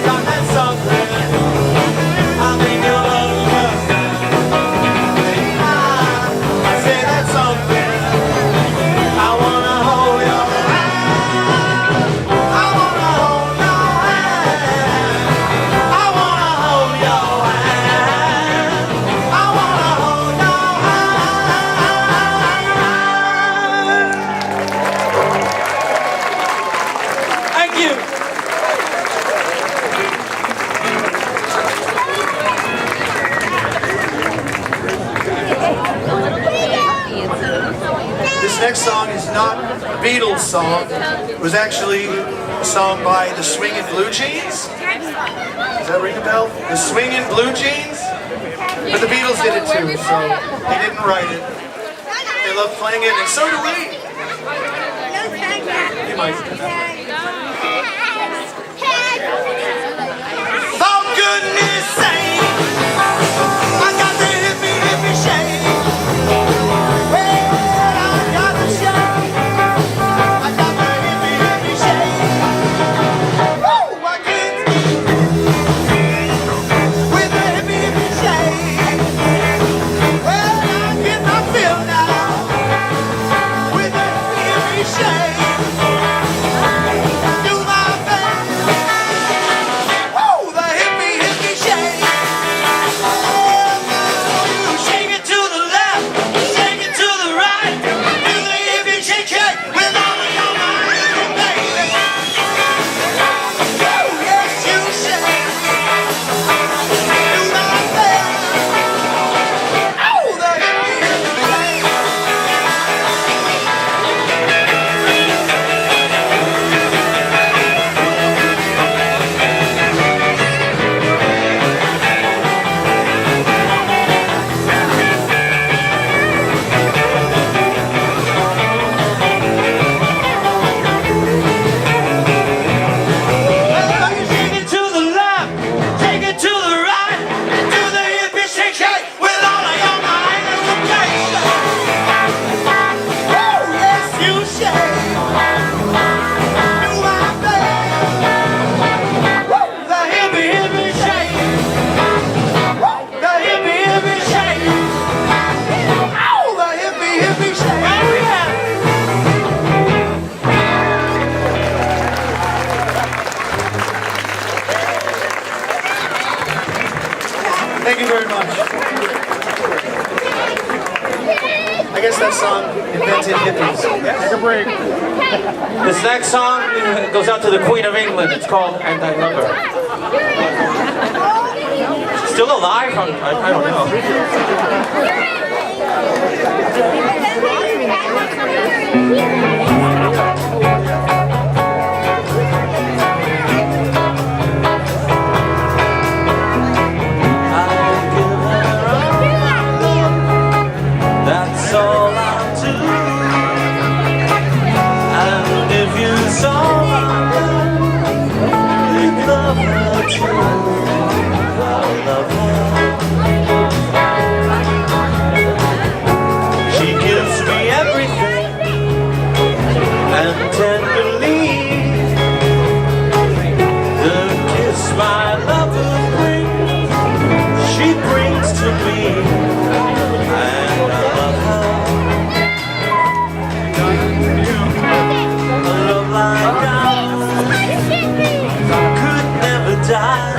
got that something. I think you'll understand. I say that something. I wanna hold your hand. I wanna hold your hand. I wanna hold your hand. I wanna hold your hand. Thank you. This next song is not a Beatles song. It was actually a song by the Swingin' Blue Jeans. Does that ring a bell? The Swingin' Blue Jeans? But the Beatles did it too, so they didn't write it. They love playing it, and so do we. You might. For goodness sake, I got the hippie shake. Well, I got the shake. I got the hippie shake. Woo! I can't with the hippie shake. Well, I get my feel now with the hippie shake. guess that song invented hippies. Take a break. This next song goes out to the Queen of England. It's called And I Love Her. She's still alive? I don't That's all I'll do. And if you saw my love, you'd love her too. I love her. She gives me everything, and tenderly the kiss my lover brings, she brings to me. And I love her. A love like ours could never die.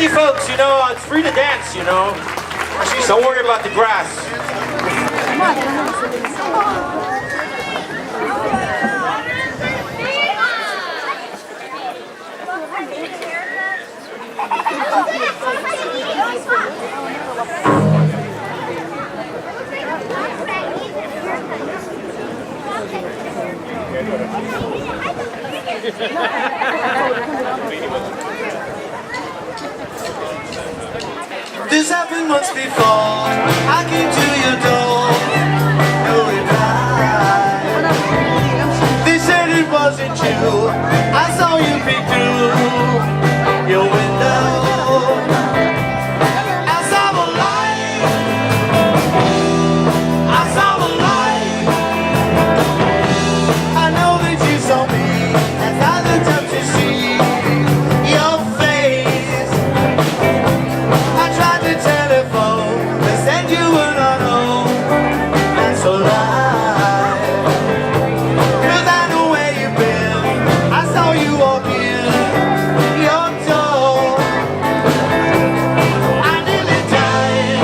you folks, you know, it's free to dance, you know. Don't worry about the grass. This happened once before. I came to your door. No reply. They said it wasn't you. I saw you peek through your window. I saw the light. I saw the light. I know that you saw me as I looked up to see your face. I tried to telephone, they said you were not home. That's a lie, 'cause I know where you've been. I saw you walk in your door. I nearly died.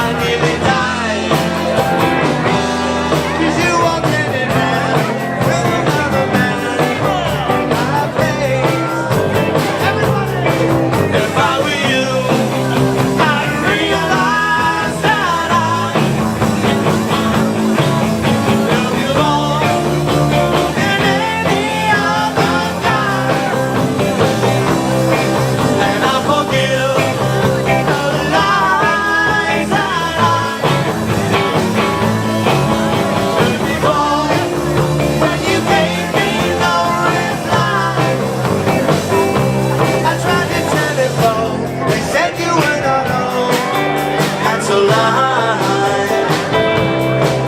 I nearly died, 'cause you walked in and ran with another man in my place. If I were you, I'd realize that I love you more than any other guy, and I forgive the lies that I heard before when you gave me no reply. I tried to telephone, they said you were not home. That's a lie,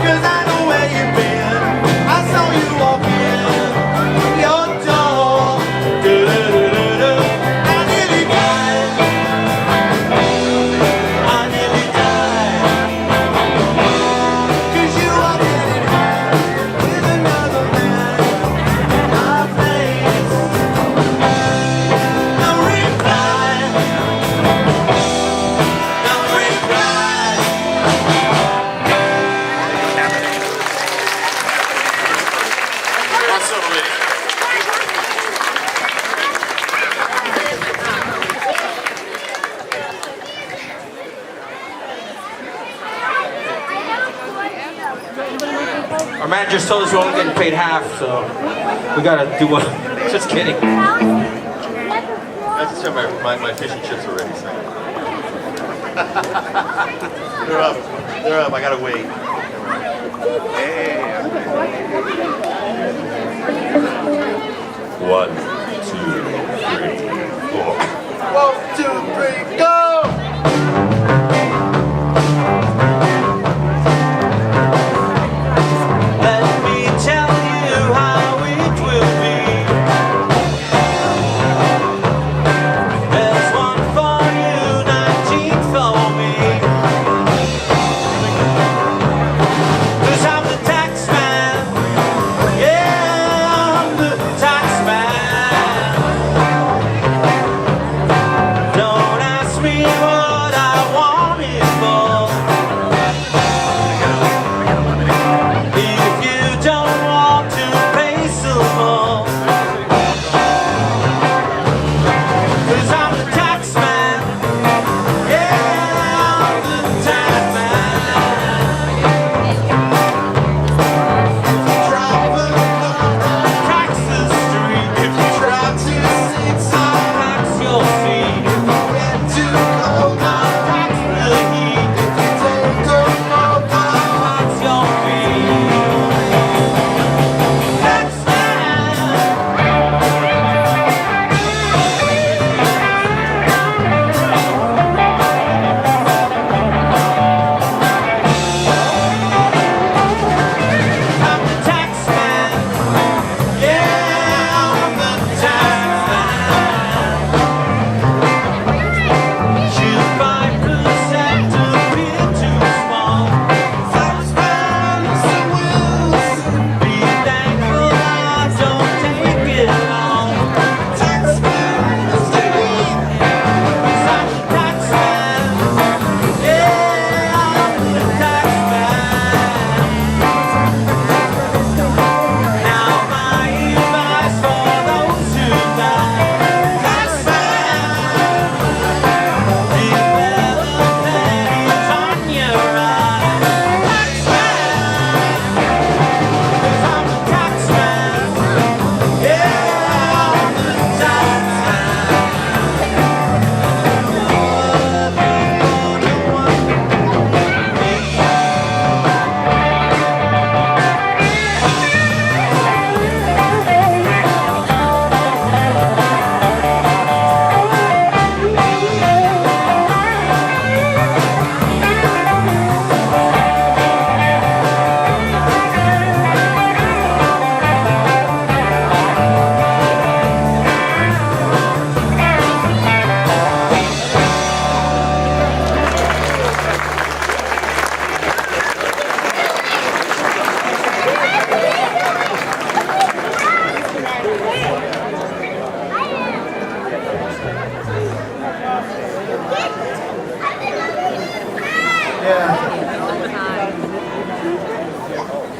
'cause I know where you've been. I saw you walk in your door. Do-do-do-do-do. I nearly died. I nearly died, 'cause you walked in and ran with another man in my place. No reply. No reply. That's so late. Our managers told us we're only getting paid half, so we gotta do one. Just kidding. That's just my fish and chips are ready, so. They're up. They're up. I gotta wait. Hey. 1, 2, 3, 4. 1, 2, 3, go! Let me tell you how it will be. There's one for you, 19 for me. 'Cause I'm the tax man. Yeah, I'm the tax man. Don't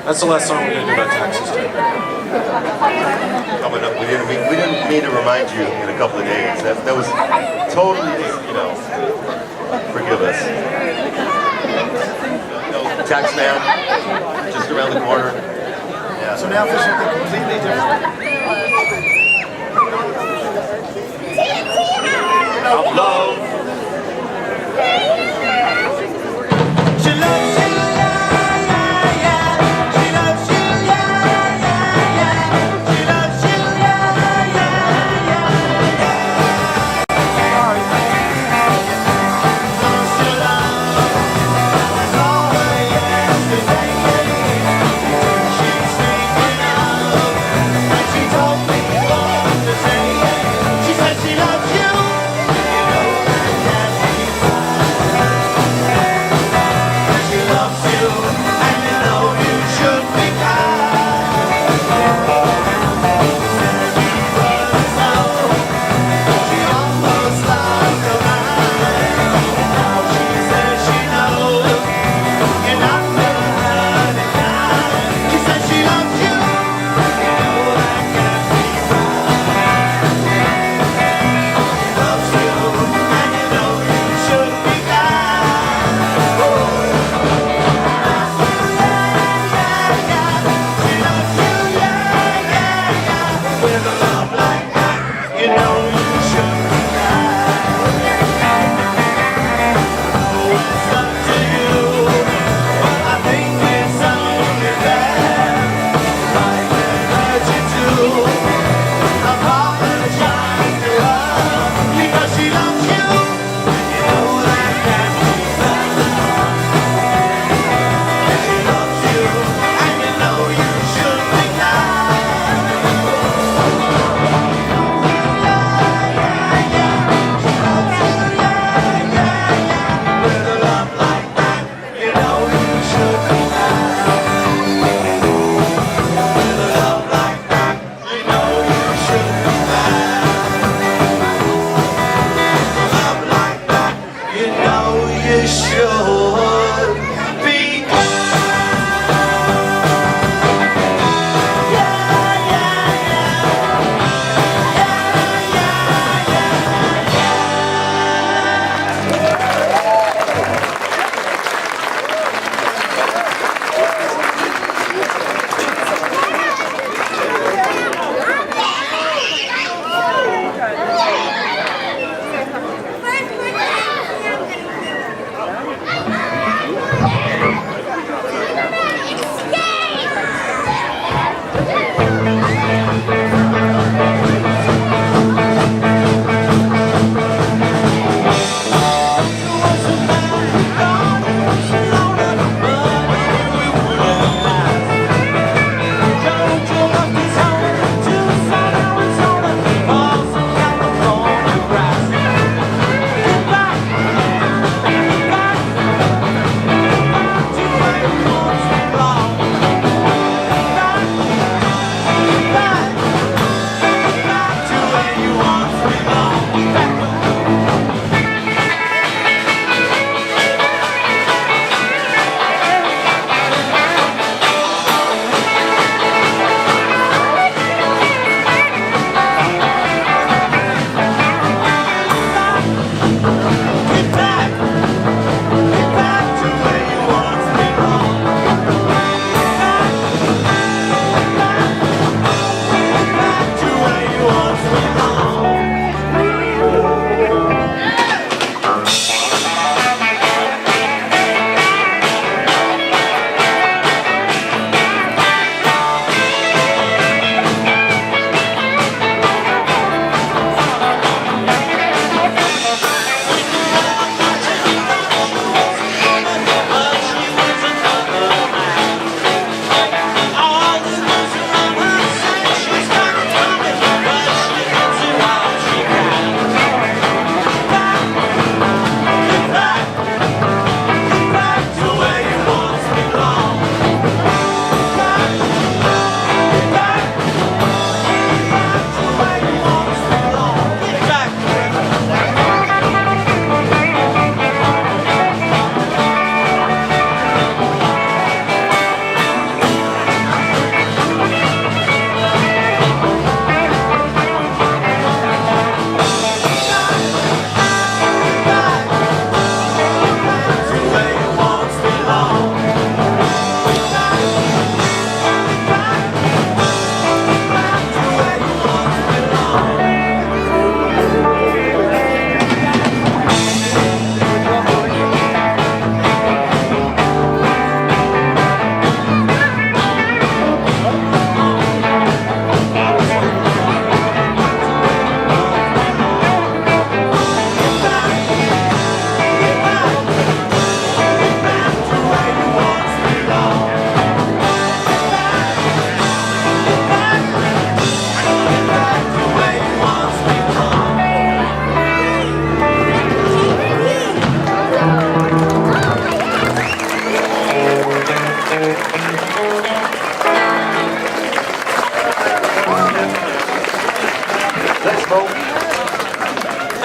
That's the last song we're gonna do about taxes. Coming up, we didn't mean to remind you in a couple of days. That was totally, you know, forgive us. Tax man, just around the corner. Yeah. So now for something completely different. Of love. She loves you, yeah, yeah, yeah. She loves you, yeah, yeah, yeah. She loves you, yeah, yeah, yeah. Lost your love, all her yesterday. She's thinking of, and she told me what to say.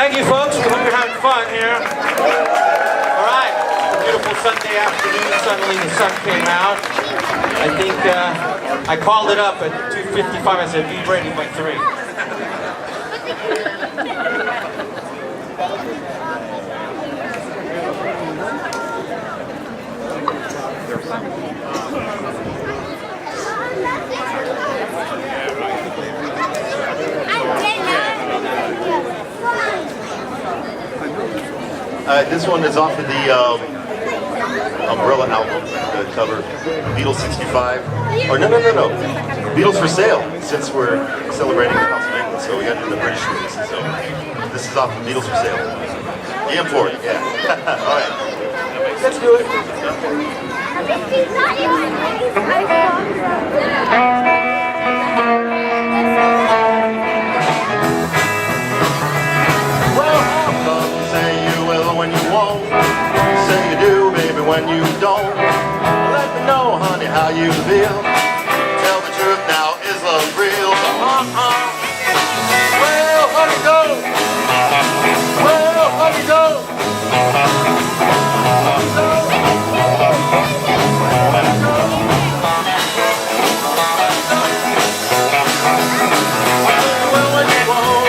Thank you, folks. We hope you're having fun here. All right. Beautiful Sunday afternoon. Suddenly the sun came out. I think I called it up at 2:55. I said, be ready by 3. This one is off of the Umbrella album, the cover, Beatles 65. Or no. Beatles for Sale, since we're celebrating the House of England, so we got to do the British release. So this is off of Beatles for Sale. The import, yeah. All right. Let's do it. When you won't, say you do, baby, when you don't. Let me know, honey, how you feel. Tell the truth now, is love real? Well, honey, go. Well, honey, go. Well, when you won't,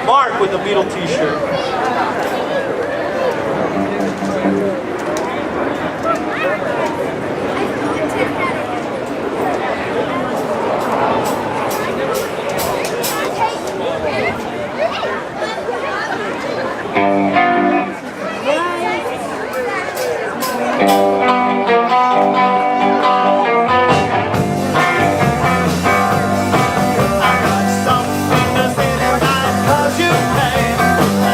Mark with the Beatle t-shirt. I got something to say tonight, 'cause you came.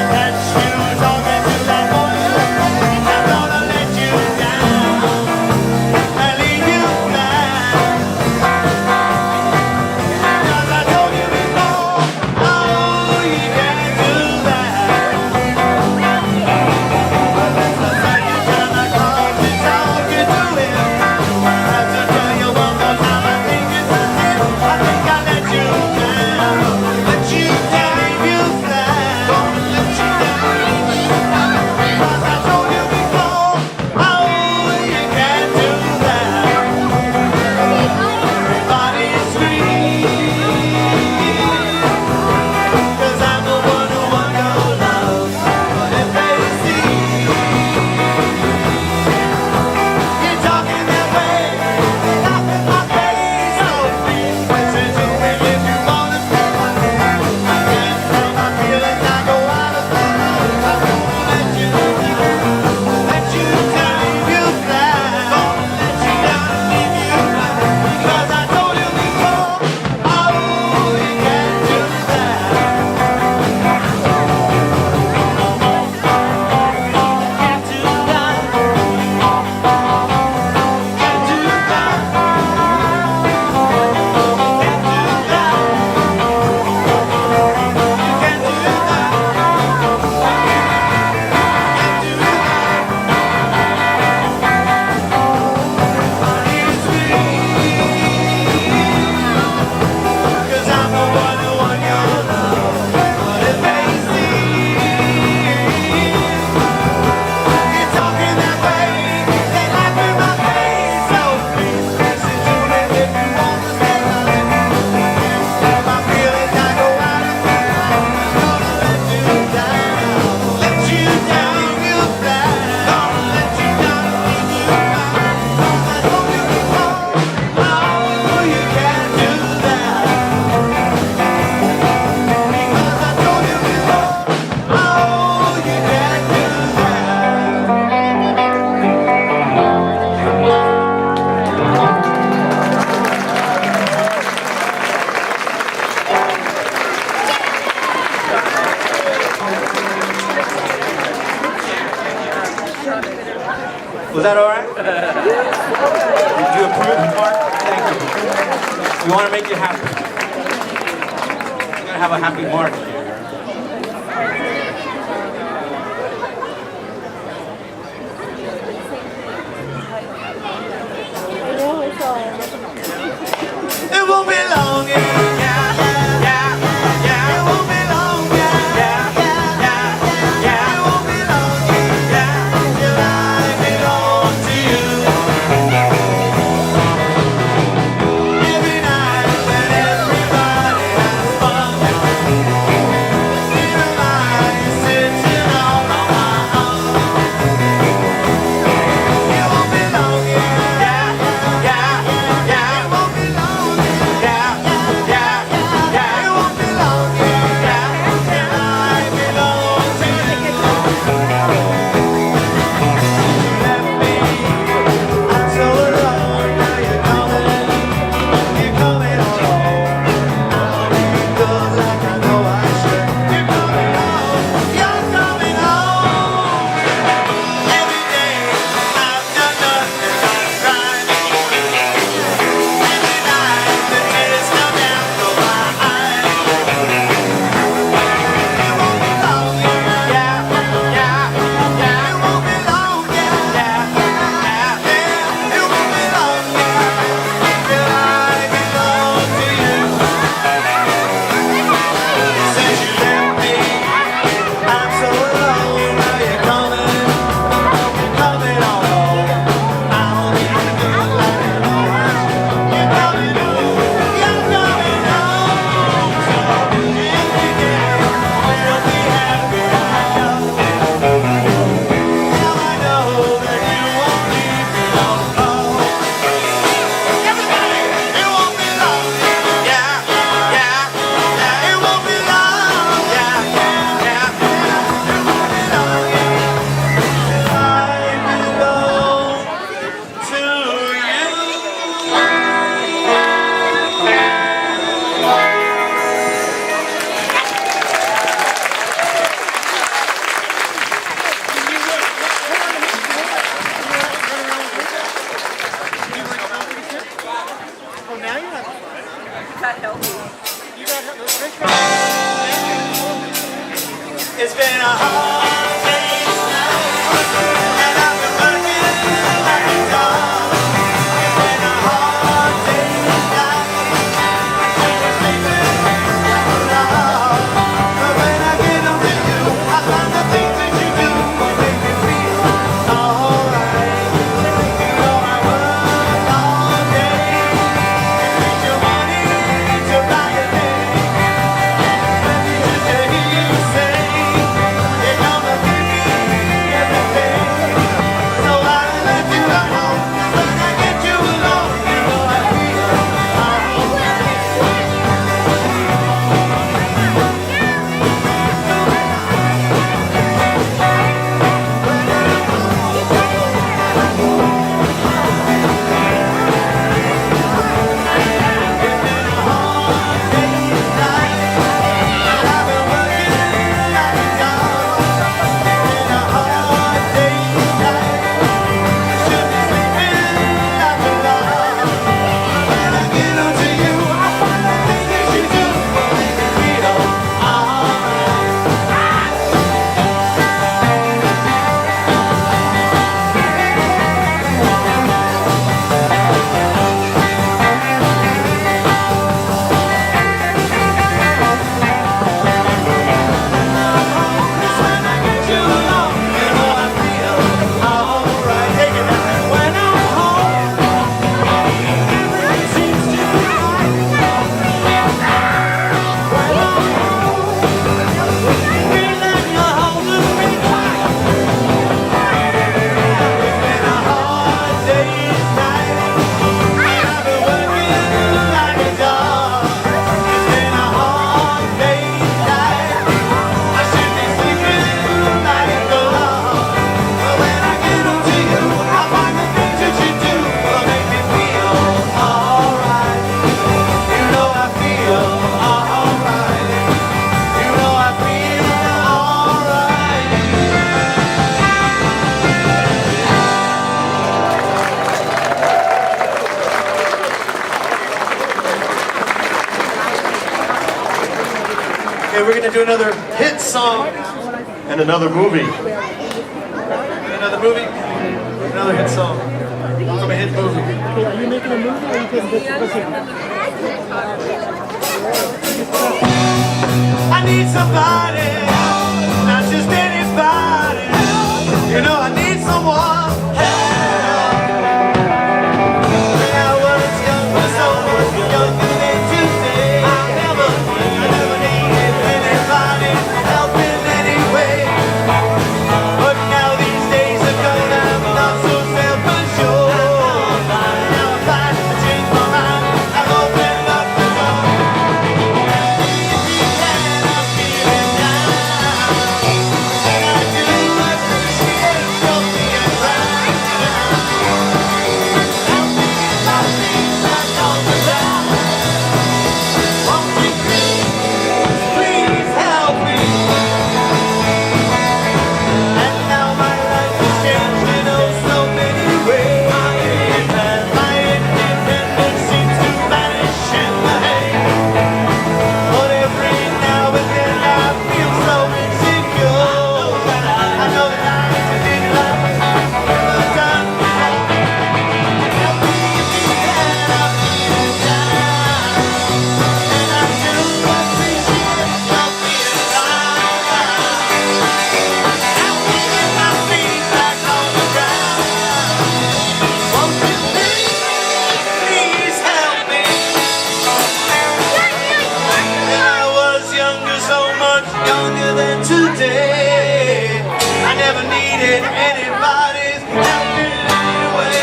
Was that all right? Did you approve, Mark? Thank you. We want to make you happy. We're going to have a happy Mark here. It won't be long, yeah, yeah, yeah, yeah. It won't be long, yeah, yeah, yeah, yeah. It won't be long, yeah, till I belong to you. Every night when everybody has fun, we're going to do another hit song. And another movie. Another movie? Another hit song. From a hit movie. Are you making a movie or are you taking this? I need somebody, not just anybody. You know, I need someone. When I was younger, so much younger than today, I never needed anybody help in any way. But now these days are gone, I'm not so self-assured. Now I'm trying to change my mind, I've opened up the door. Younger than today, I never needed anybody's help in any way.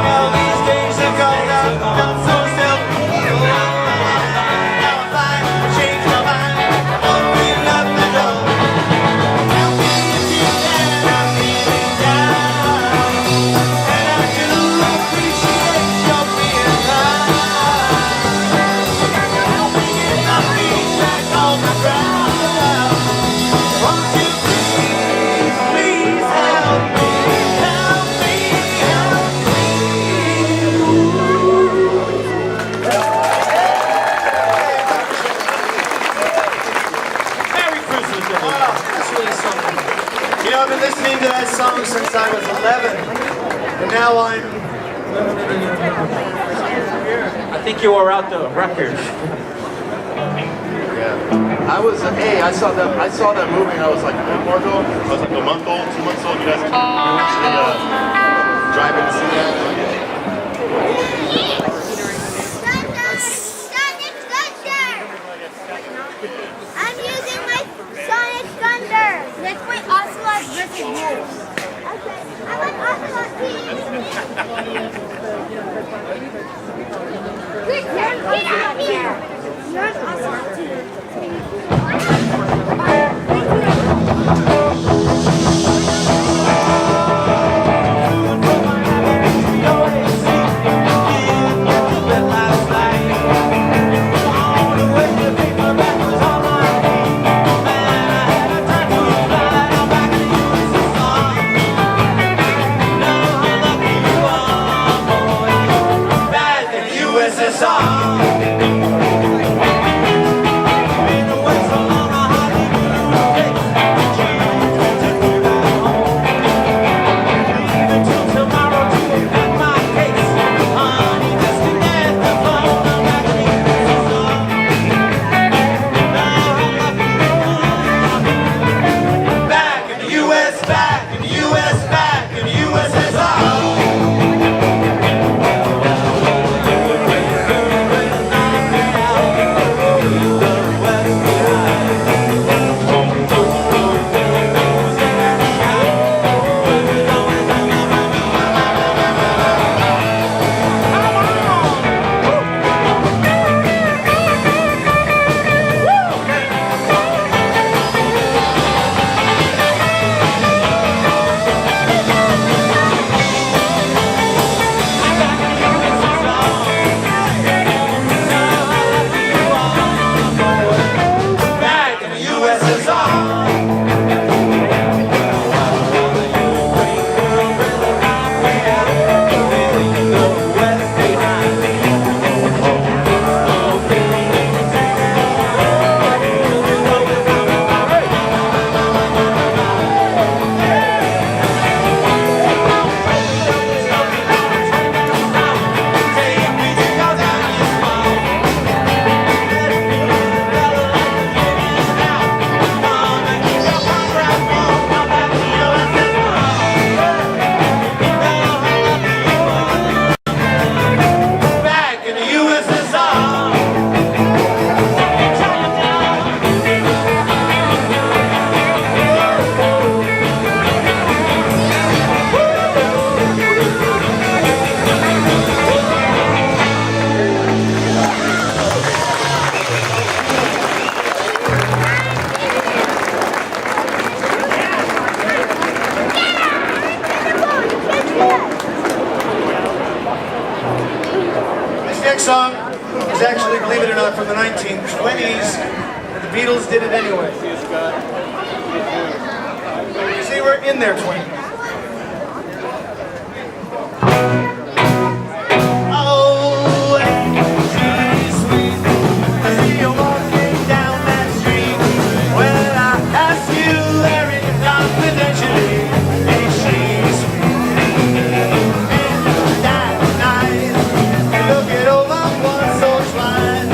Now these days are gone, I'm not so self-assured. Now I'm fine, change my mind, open up the door. Now that I'm feeling down, and I do appreciate your being kind. Help me get my feet back on the ground. Won't you please help me, help me, help Merry Christmas, everyone. That's really something. You know, I've been listening to that song since I was 11, and now I'm... I think you were out the records. Yeah. I saw that movie and I was like a month ago. I was like a month old, 2 months old. You guys actually driving to see that? Sonic Thunder! I'm using my Sonic Thunder! Let's play Ocelot versus Wolves. Okay, I want Ocelot team! Quick, get out here! You're an Ocelot team. actually, believe it or not, from the 1920s, and the Beatles did it anyway. Because they were in their 20s. Oh, ain't she sweet? I see you walking down that street. Well, I ask you very confidentially, ain't she sweet? And that night, look it over once or twice.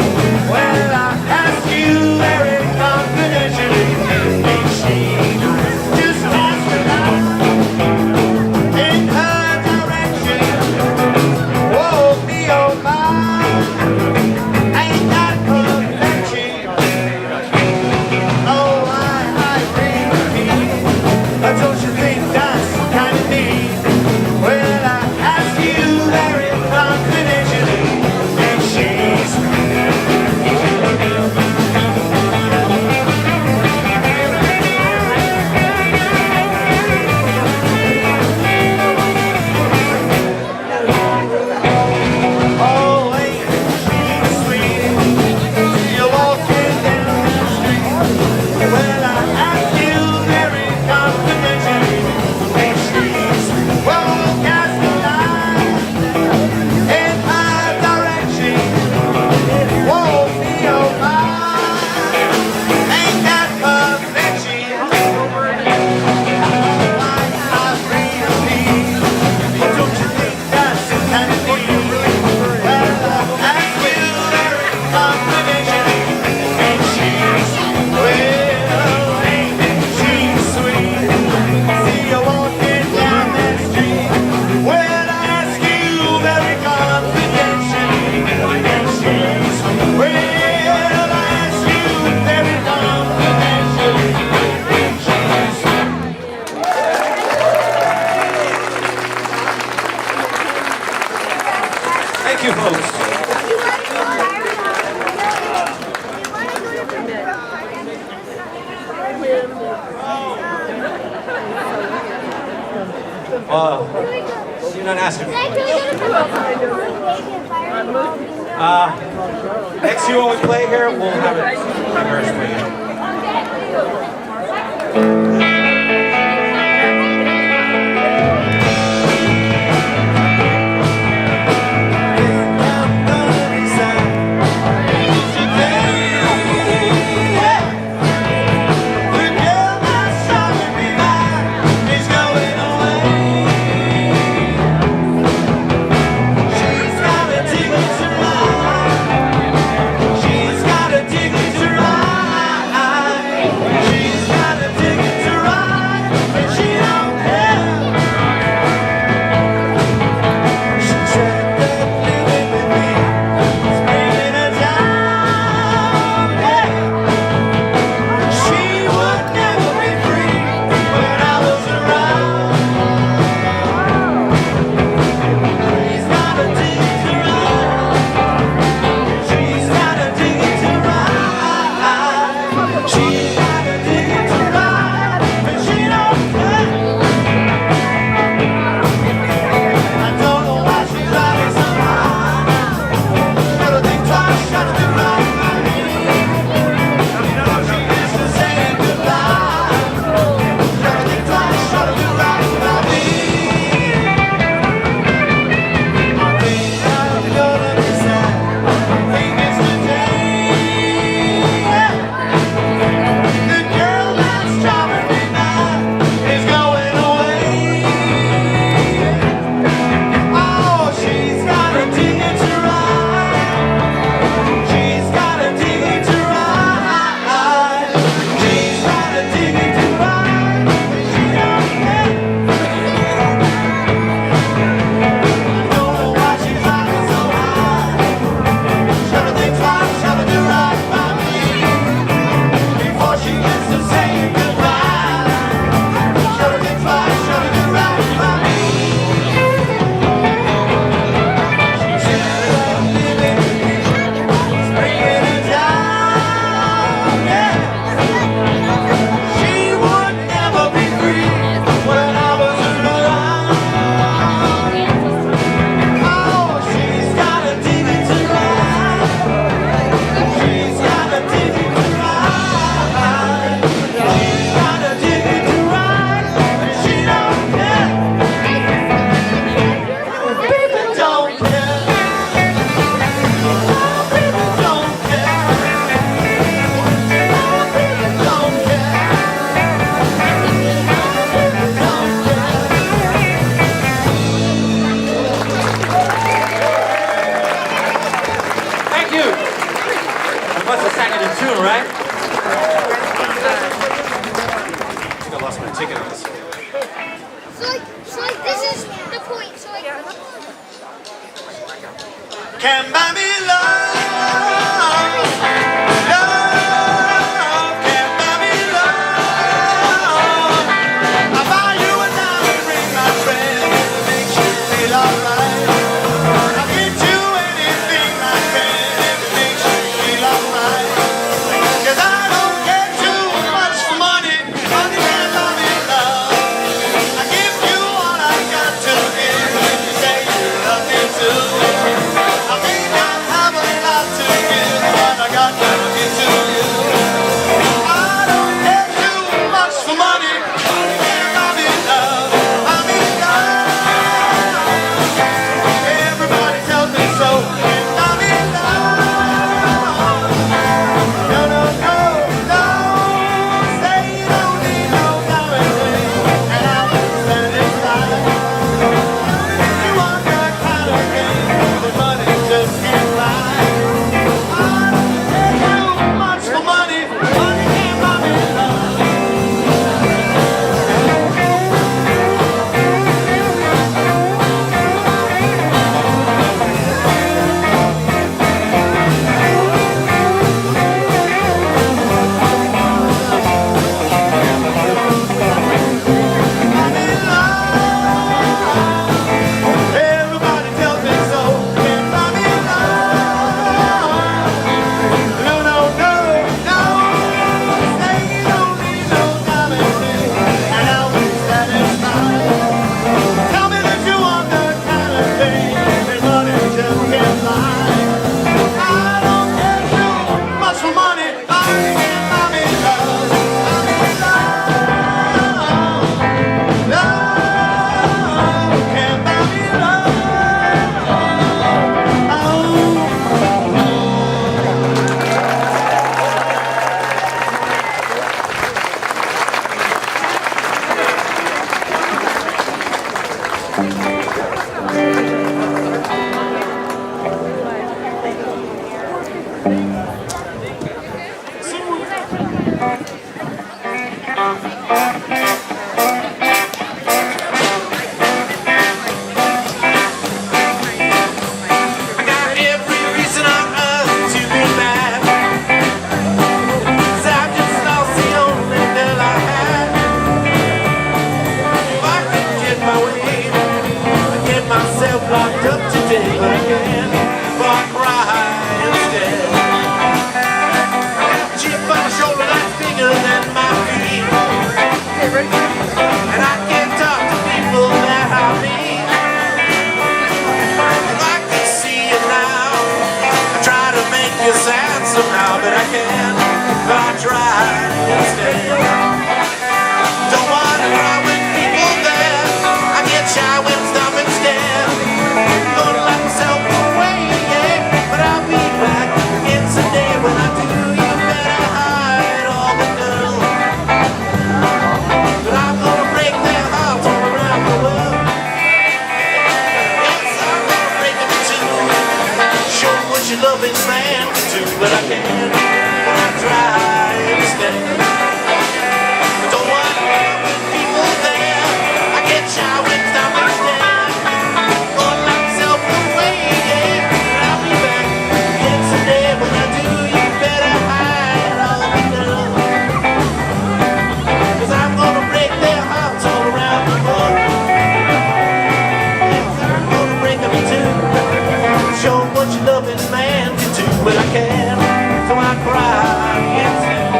Well, I ask you very confidentially, ain't she nice? Just ask her out in her direction. Oh, me, oh, my, ain't that perfection? Oh, I repeat, don't you think that's kind of neat? Well, I ask you very confidentially, ain't she Oh, ain't she sweet? You're walking down the street. Well, I ask you very confidentially, ain't she sweet? Well, cast the line in my direction. Whoa, me, oh, my, ain't that perfection? I repeat, don't you think that's kind of neat? Thank you, folks. You're not asking me. Next year when we play here, we'll have it rehearsed for you. She's got a ticket to ride. lost my ticket on this. So like, this is the point. So like, Can buy me love, love can buy me love. I'll buy you a diamond ring, my friend, if it makes you feel alright. I'll get you anything, my friend, if it makes you feel alright. 'Cause I don't care too much for money, money can buy me love. I give you all I got to give if you say you love me too. I may not have a lot to give, but I got to give to you. I don't care too much for money, money can buy me love. Buy me love. Everybody tells me so. Can buy me love. No, no, no, no. Say you don't need no diamond ring, and I'll be satisfied. You want that kind of thing that money just can't buy. I don't care too much for money, money can't buy me love. Everybody tells me so. Can't buy me love. No, no, no, no. Say you don't need no diamond ring, and I'll be satisfied. Tell me that you want that kind of thing that money just can't buy. I don't care too much for money. Money can't buy me love. Buy me love. Love can't buy me love. I got every reason on earth to be mad, 'cause I've just lost the only girl I had. If I could get my way, I'd get myself locked up today, but I can't, so I cry instead. I got a chip on my shoulder that's bigger than my feet, and I can't talk to people that I meet. If I could see you now, I try to make you sad somehow, but I can't, so I try instead. Don't wanna cry with people there, I get shy when stuff instead. Gonna lock myself away, yeah, but I'll be back. It's a day when I do, you better hide all the girls. But I'm gonna break their hearts all around the world. Yes, I'm gonna break them too. Show what your loving man can do, but I can't, but I try instead. Don't want to run with people there, I get shy when stuff instead. Gonna lock myself away, yeah, but I'll be back. It's a day when I do, you better hide all the girls. 'Cause I'm gonna break their hearts all around the world. Yes, I'm gonna break them too. Show what your loving man can do, but I can't, so I cry instead.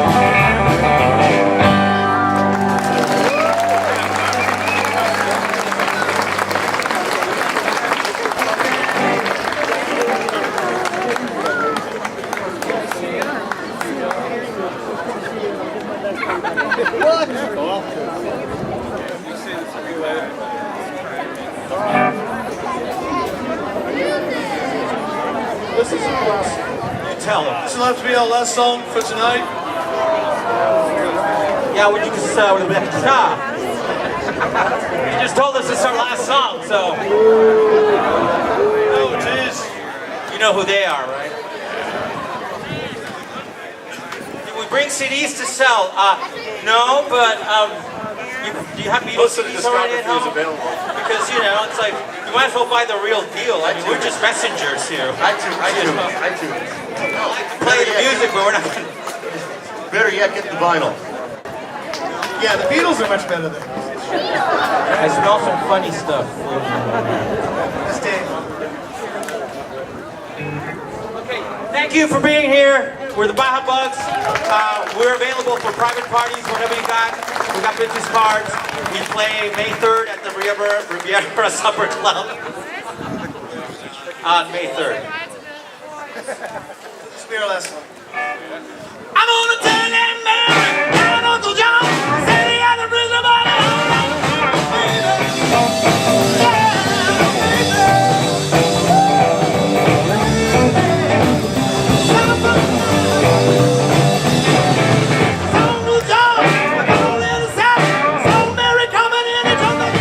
This is our last. You tell them. This will have to be our last song for tonight. Yeah, would you just with a bit of cha? You just told us it's our last song, so Oh, it is. you know who they are, right? Did we bring CDs to sell? No, but Do you have Beatles Most of the CDs already at discography is home? available. Because, you know, it's like, you might as well buy the real deal. I mean, we're just messengers here. iTunes. Play the music, but we're not going to... Better yet, get the vinyl. Yeah, the Beatles are much better than I smell some funny stuff. this day. Okay, thank you for being here. We're the Baja Bugs. We're available for private parties, whatever you got. We got business cards. We play May 3rd at the Riviera Supper Club on May 3rd. Spirit lesson. I'm gonna tell that man down Uncle John said he had a prison body. Uncle John, I got a little South, so Mary coming in and jumping.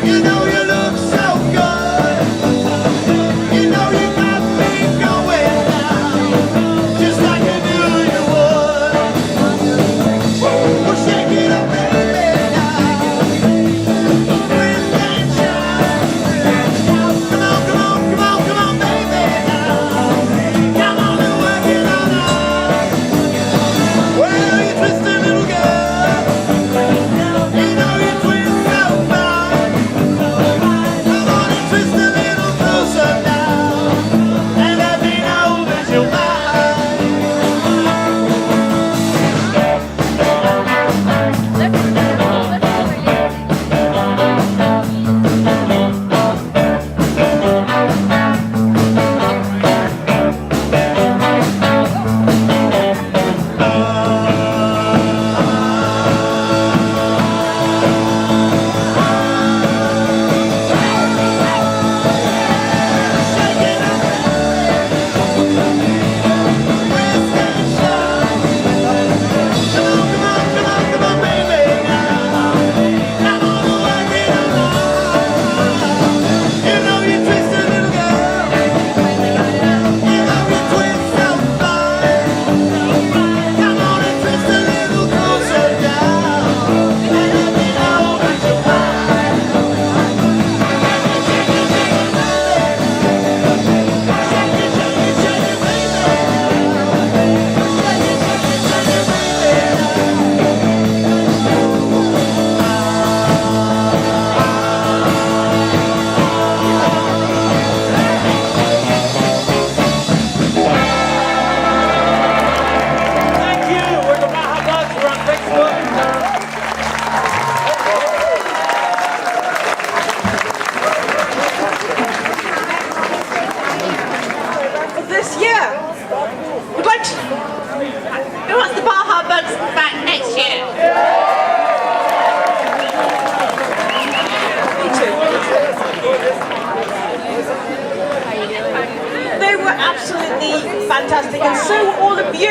You know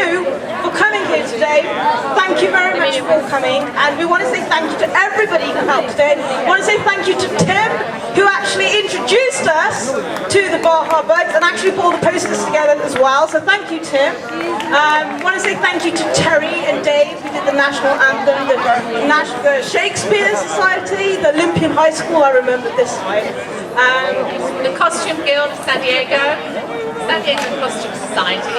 you for coming here today. Thank you very much for coming. And we want to say thank you to everybody who helped today. We want to say thank you to Tim, who actually introduced us to the Baja Bugs and actually put all the posters together as well. So thank you, Tim. We want to say thank you to Terry and Dave, who did the national anthem, the Shakespeare Society, the Olympian High School. I remember this time. The Costume Guild of San Diego Costume Society.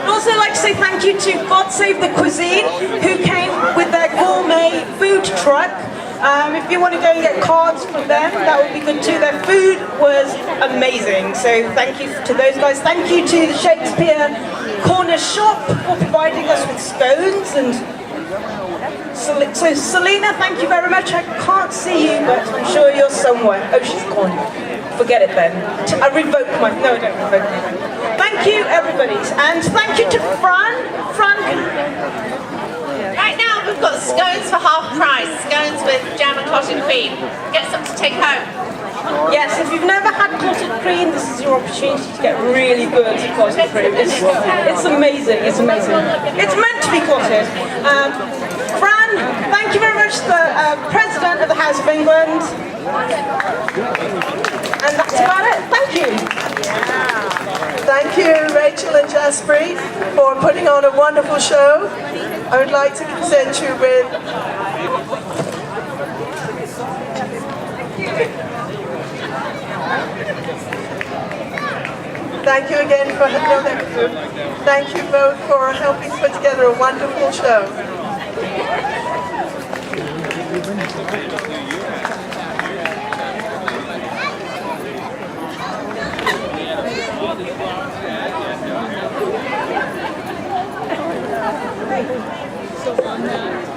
I'd also like to say thank you to God Save the Cuisine, who came with their gourmet food truck. If you want to go and get cards from them, that would be good too. Their food was amazing, so thank you to those guys. Thank you to the Shakespeare Corner Shop for providing us with scones. And so Selena, thank you very much. I can't see you, but I'm sure you're somewhere. Oh, she's gone. Forget it then. I revoke my, no, I don't revoke it. Thank you, everybody. And thank you to Fran. Fran, Right now we've got scones for half price, scones with jam and clotted cream. Get some to take home. yes, if you've never had clotted cream, this is your opportunity to get really good at clotted cream. It's amazing, it's amazing. It's meant to be clotted. Fran, thank you very much, the President of the House of England. And that's about it. Thank you. Thank you, Rachel and Jaspreet, for putting on a wonderful show. I would like to present you with thank you again for thank you both for helping put together a wonderful show. So